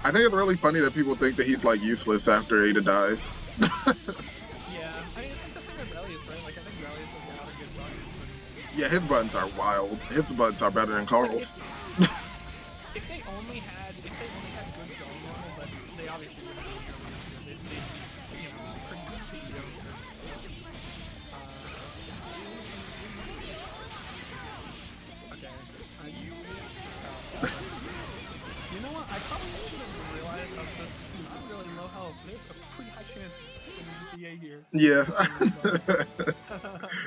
I think it's really funny that people think that he's like useless after Ada dies. Yeah, I mean it's like the same with Relius, right? Like I think Relius has a lot of good buttons, and Yeah, his buttons are wild. His buttons are better than like Carl's. if they only had good going normals, then they obviously wouldn't be good. They'd be just pretty mediocre. Okay, you know what? I probably should have realized that this is not really low health. There's a pretty high chance of ZA here. Yeah.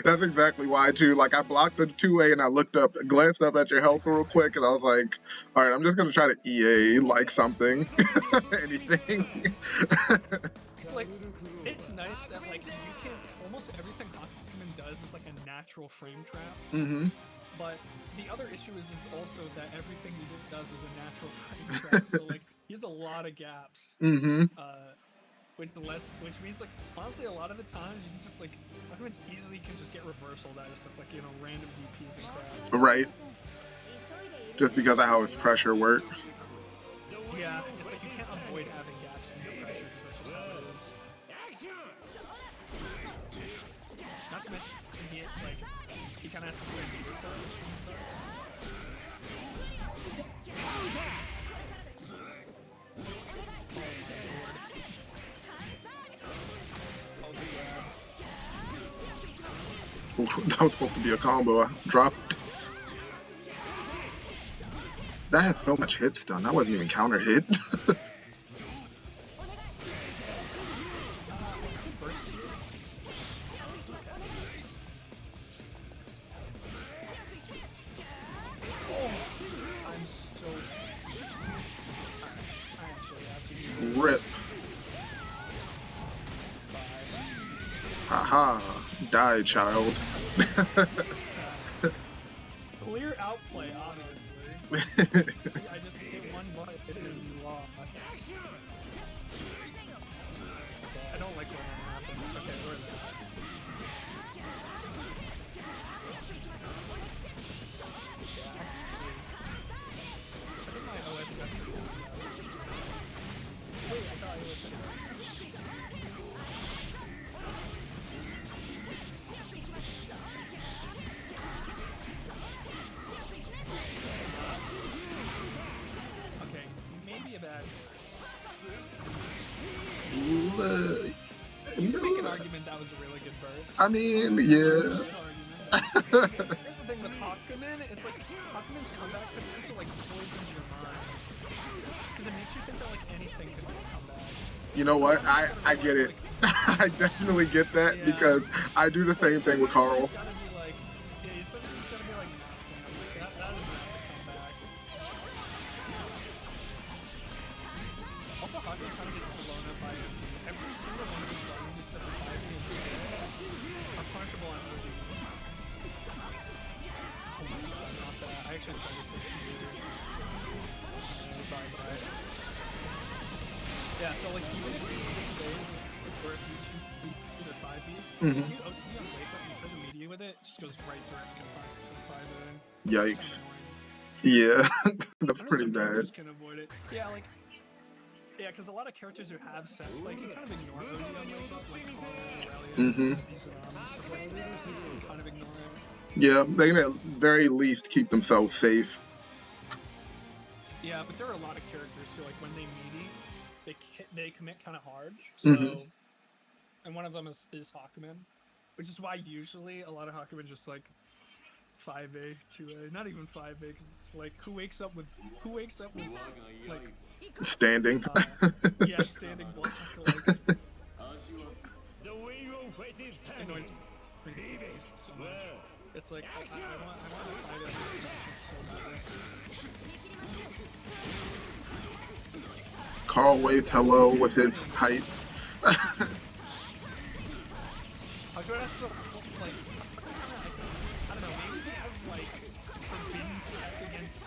That's exactly why too. Like I blocked the 2A and I glanced up at your health real quick, and I was like, all right, I'm just gonna try to EA like something, anything. Like, it's nice that like you can almost everything Hakumen does is like a natural frame trap. Mm-hmm. But the other issue is also that everything he does is a natural frame trap. So like he has a lot of gaps. Mm-hmm. Which means like honestly a lot of the times you can just like Hakumen's easily can just get reversal that is stuff like random DPs and crap. Right. Just because of how his pressure works. Yeah, it's like you can't avoid having gaps in your pressure because that's just how it is. Not to mention he kind of has to stay deeper for it, which kind of sucks. Ooh, that was supposed to be a combo. I dropped. That had so much hit stun. That wasn't even counter hit. Rip. Haha. Die, child. Clear outplay, obviously. I just hit one button and you lost. I don't like when that happens. Okay, where is that? I think my OS got wait, I thought it was okay, maybe a bad you can make an argument that was a really good burst. I mean, yeah. Here's the thing with Hakumen, it's like Hakumen's comeback potential like poisons your mind. Because it makes you think that like anything can be a comeback. You know what? I get it. I definitely get that because I do the same thing with Carl. It's gotta be like, somebody's gotta be like, that is not a comeback. Also, Hakumen kind of gets blown up by every single one of his buttons except for 5 and 6 are punishable on OD. Oh my god, not that. I actually tried to 6 here. Bye. Yeah, so like even if these 6 days, or if you either 5Bs, if you OD on wake up and you try to media with it, it just goes right direct to 5 in. Yikes. Yeah, that's pretty bad. Characters can avoid it. Yeah, like, yeah, because a lot of characters who have set, like, you kind of ignore OD on wake up, like Carl, Relius, stuff like that. You kind of ignore it. Yeah, they can at very least keep themselves safe. Yeah, but there are a lot of characters who, like, when they meaty, they commit kind of hard. So, and one of them is Hakumen, which is why usually a lot of Hakumen just like 5A, 2A, not even 5A, because it's like who wakes up with like Standing. yeah, standing block like annoys me so much. It's like I want to fight it so bad. Carl waves hello with his hype. Hakumen has to like I don't know, maybe he has like forbidden tech against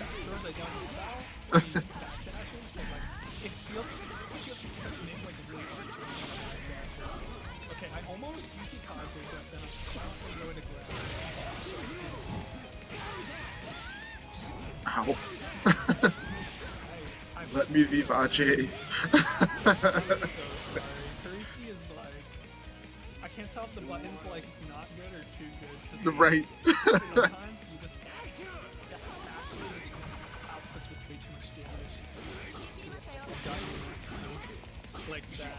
factors I don't know about. Backdashes, but like it feels like you have to commit like really hard to backdash. Ow. I'm Let so me sorry. vivace. I'm so sorry. Carisi is like, I can't tell if the button's like not good or too good. Cause Right. sometimes you just outputs with way too much damage. See, got you like that.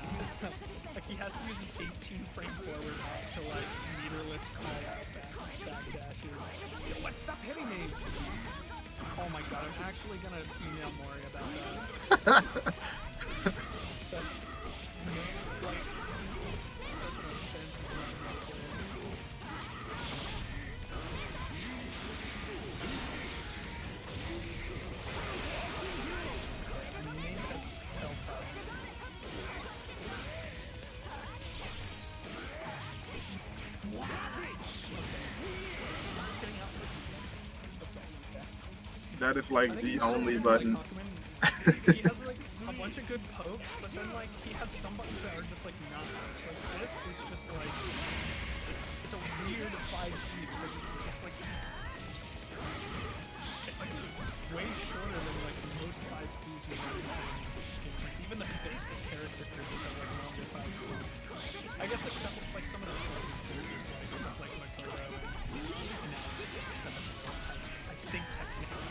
Like he has to use his 18 frame forward to like meterless call out back dashes. Yo, what? Stop hitting me! Oh my god, I'm actually gonna email Mori about that. That is like the only Like, button. he has like a bunch of good pokes, but then like he has some buttons that are just like not pokes. Like this is just like it's a weird 5C because it's just like it's like way shorter than like most 5Cs you run into. Like even the basic characters have like longer 5Cs. I guess except with like some of the characters like stuff like Makoto and I think technically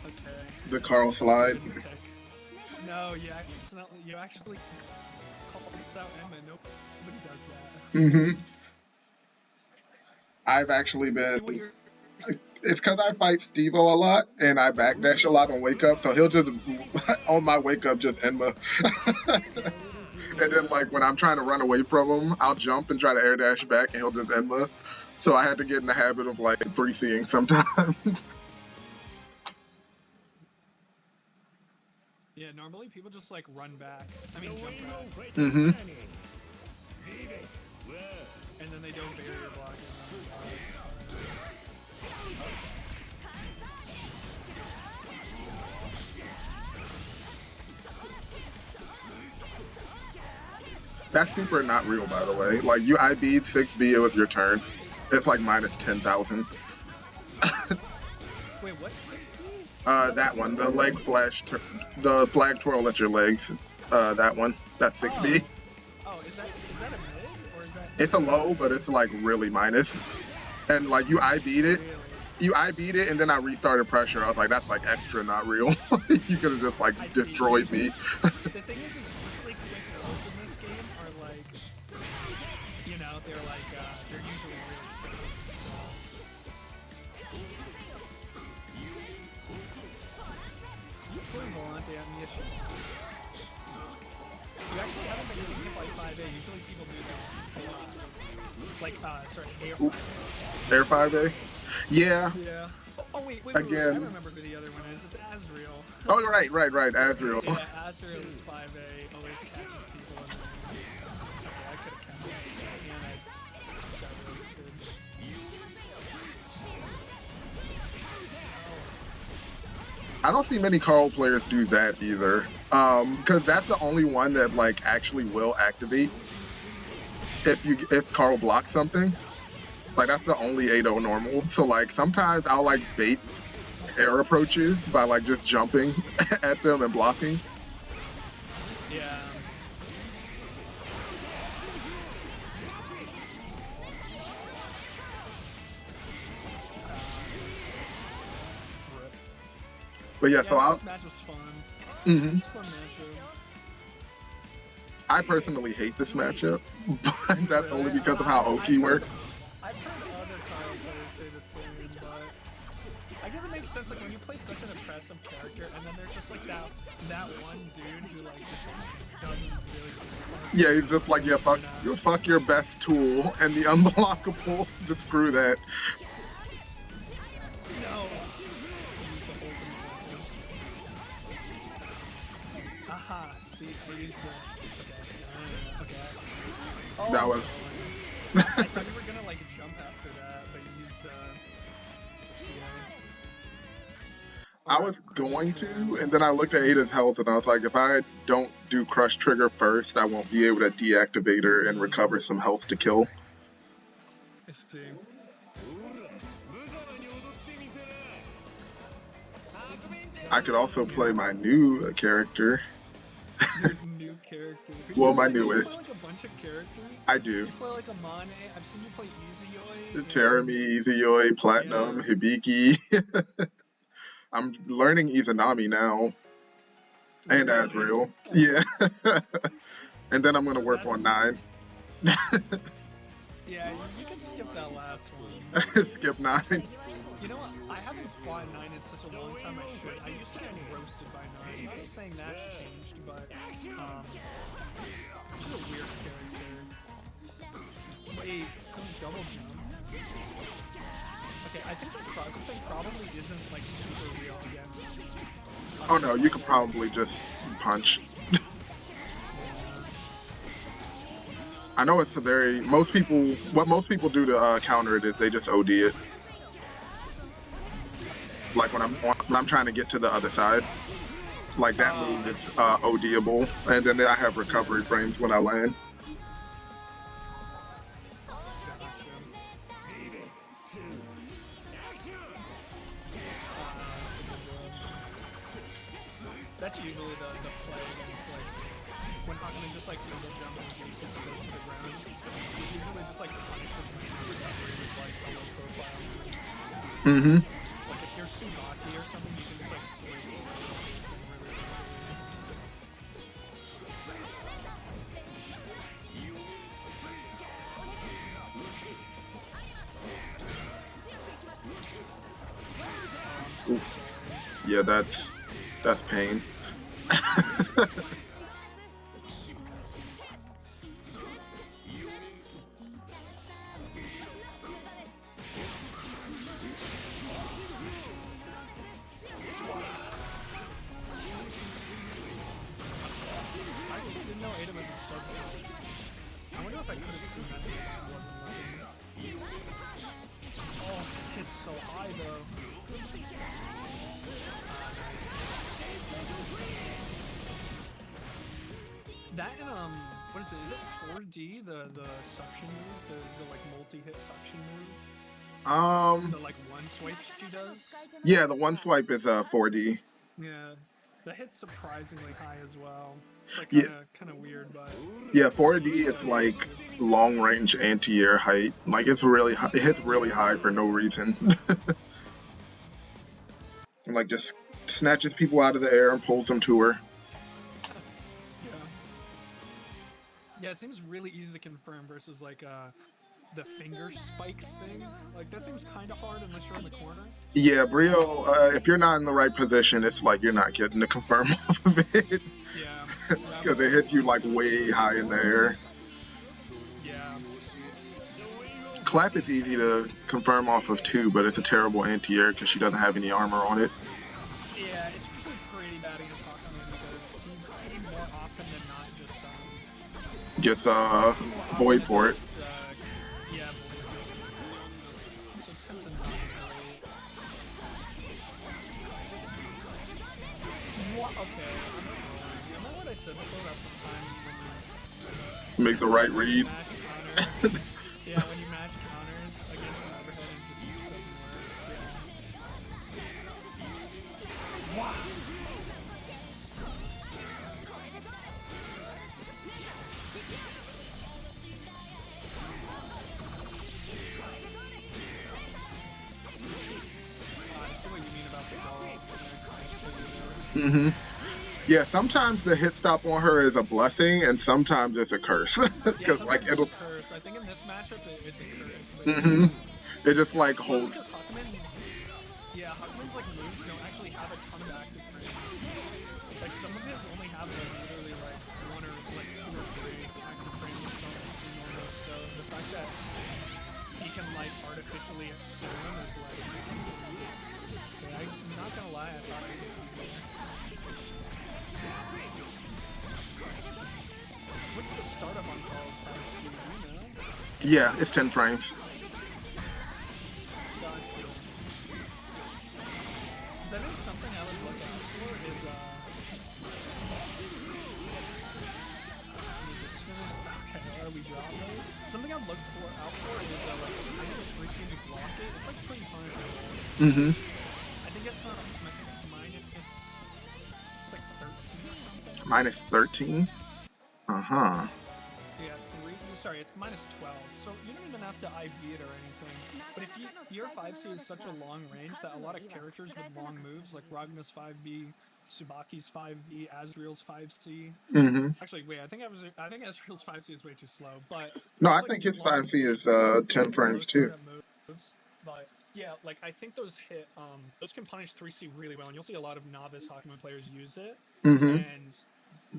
okay. The Carl slide. No, you actually called out Emma. Nobody does that. Mm-hmm. I've actually See been. what you're. It's because I fight Steve-O a lot and I backdash a lot on wake up, so he'll just on my wake up just Enma. And then like when I'm trying to run away from him, I'll jump and try to air dash back, and he'll just Enma. So I had to get in the habit of like 3C'ing sometimes. Yeah, normally people just like run back. I mean, jump back. Mm-hmm. And then they don't barrier block. That's super not real, by the way. Like you IB'd 6B, it was your turn. It's like minus 10,000. Wait, what's 60? That one, the leg flash, the flag twirl at your legs. That one, that's 6B. Oh, is that a mid or is that? It's a low, but it's like really minus. And like you IB'd it. Really? You IB'd it, and then I restarted pressure. I was like, that's like extra not real. You could have just like destroyed me. The thing is usually quick kills in this game are like, you know, they're usually really safe. So. You put Volante at me. You actually haven't been using it like 5A. Usually people do that a lot. Like, sorry, Air 5A. Air 5A? Yeah. Yeah. Oh, wait. Again. I remember who the other one is. It's Azrael. Oh, right. Azrael. Yeah, Azrael's 5A always catches people in there. Okay, I could have catched it. And I just got roasted. I don't see many Carl players do that either. Because that's the only one that like actually will activate if Carl blocks something. Like that's the only 8-0 normal. So like sometimes I'll like bait air approaches by like just jumping at them and blocking. Yeah. But yeah, so this match was fun. Mm-hmm. It's a fun matchup. I personally hate this matchup, but that's only because of how Oki works. I've heard other Carl players say the same, but I guess it makes sense. Like when you play such an impressive character, and then there's just like that one dude who like just doesn't really. Yeah, he's just like, yeah, fuck your best tool and the unblockable. Just screw that. No. Aha. See, I used the. Okay. Oh, That was. I thought you were gonna like jump after that, but you used CA. I was going to, and then I looked at Ada's health, and I was like, if I don't do Crush Trigger first, I won't be able to deactivate her and recover some health to kill. I see. I could also play my new character. Your new character. Well, my You newest. play like a bunch of characters. I do. You play like a Mane. I've seen you play Izuyoi. Terami, Izuyoi, Platinum, Hibiki. I'm learning Izanami now. And Azrael. Yeah. And then I'm going to work on 9. Yeah, you can skip that last one. Skip 9. You know what? I haven't fought 9 in such a long time I should. I used to get roasted by 9. I'm not saying that's changed, but she's a weird character. Wait, double jump. Okay, I think the crossing thing probably isn't like super real against. Oh no, you could probably just punch. I know it's a very what most people do to counter it is they just OD it. Like when I'm trying to get to the other side, like that move is ODable, and then I have recovery frames when I land. That's usually the play against like when Hakumen just like single jump and just goes to the ground. It's usually just like punish this recovery with like a low profile. Mm-hmm. Like if you're Tsubaki or something, you can just like break it really easily. Yeah, that's pain. I wonder if I could have seen that if it wasn't looking. Oh, it hits so high though. That and what is it? Is it 4D the suction move? The like multi-hit suction move? The like one swipe she does? Yeah, the one swipe is 4D. Yeah. The hit's surprisingly high as well. It's like kind of weird, but yeah, 4D is like long range anti-air height. Like it's really high, it hits really high for no reason. And like just snatches people out of the air and pulls them to her. Yeah, it seems really easy to confirm versus like the finger spikes thing. Like that seems kind of hard unless you're in the corner. Yeah, Brio, if you're not in the right position, it's like you're not getting the confirm off of it. Yeah. Because it hits you like way high in the air. Yeah. Clap is easy to confirm off of too, but it's a terrible anti-air because she doesn't have any armor on it. Yeah, it's usually pretty bad against Hakumen because he's more often than not just Void for it. Yeah, so it tends to not be great. What? Okay, remember what I said before about sometimes when you make the right read. Yeah, when you match counters against an overhead and just doesn't work. Yeah. Wow. Mm-hmm. Yeah, sometimes the hit stop on her is a blessing, and sometimes it's a curse. Because like it'll. Curse. I think in this matchup it's a curse. Mm-hmm. It just like holds. Hakumen's like moves don't actually have a ton of active frames. Like some of his only have like literally like 1 or like 2 or 3 active frames on a single move. So the fact that he can like artificially extend them is like awesome. Okay, I'm not gonna lie, I thought it was What's the startup on Carl's time speed, do you know? Yeah, it's 10 frames. Gotcha. Because I think something else look out for is like I think it's receive to block it. It's like pretty punishable. Mm-hmm. I think it's minus it's like 13 or something. Minus 13. Uh-huh. Yeah, sorry, it's minus 12. So you don't even have to IB it or anything. But if your 5C is such a long range that a lot of characters with long moves, like Ragna's 5B, Tsubaki's 5B, Azriel's 5C. Mm-hmm. Actually, wait, I think Azriel's 5C is way too slow. But No, I those like think his long 5C is 10 frames low too. startup moves. But yeah, like I think those those can punish 3C really well, and you'll see a lot of novice Hakumen players use it. Mm-hmm. And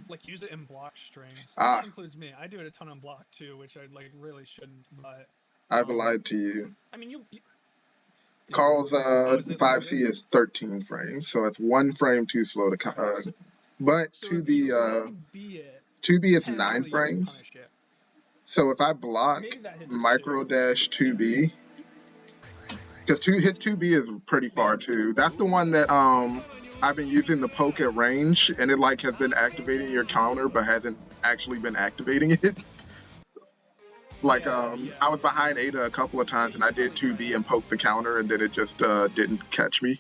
like use it in block strings. Ah, That includes me. I do it a ton on block too, which I like really shouldn't. But I've lied to you. I mean, you yeah. Carl's Oh, is it 5C lower? is 13 frames, so it's 1 frame too slow to Okay, but so if 2B you IB it, 2B is 9 technically you can frames. punish it. So if I block Maybe that hits micro two. dash 2B, Yeah. because his 2B is pretty far too. That's the one that I've been using the poke at range, and it like has been activating your counter, but hasn't actually been activating it. Like I was behind Ada a couple of times, and I did 2B and poked the counter, and then it just didn't catch me.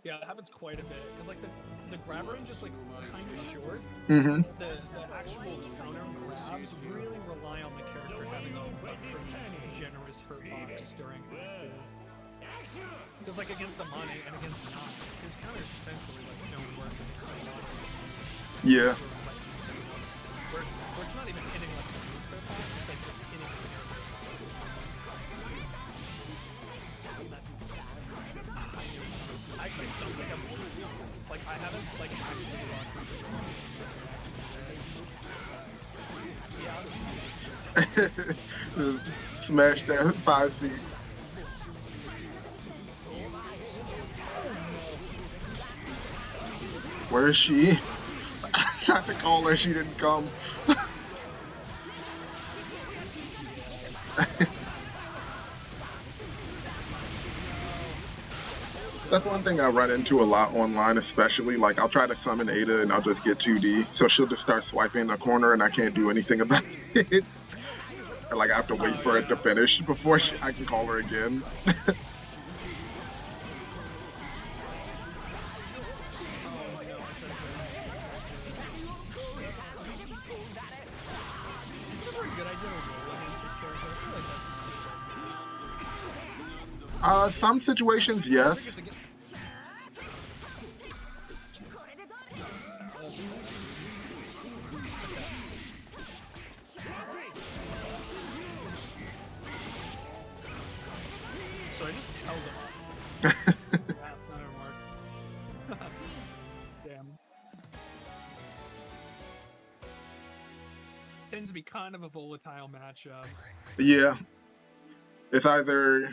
Yeah, it happens quite a bit because like the grab range is like kind of short. Mm-hmm. The actual counter grabs really rely on the character having a pretty generous hurt box during active. Because like against the Mane and against Nine, his counters essentially like don't work against a lot of Yeah. where it's not even hitting like the move hurt box, it's like just hitting the character box. I actually don't think I'm like I haven't like actually watched this. Smash that 5C. Where is she? I tried to call her, she didn't come. That's one thing I run into a lot online, especially. Like, I'll try to summon Ada and I'll just get 2D. So she'll just start swiping in the corner and I can't do anything about it. Like, I have to wait for it to finish before I can call her again. Some situations, yes. So I just held him up. Damn. Tends to be kind of a volatile matchup. Yeah. It's either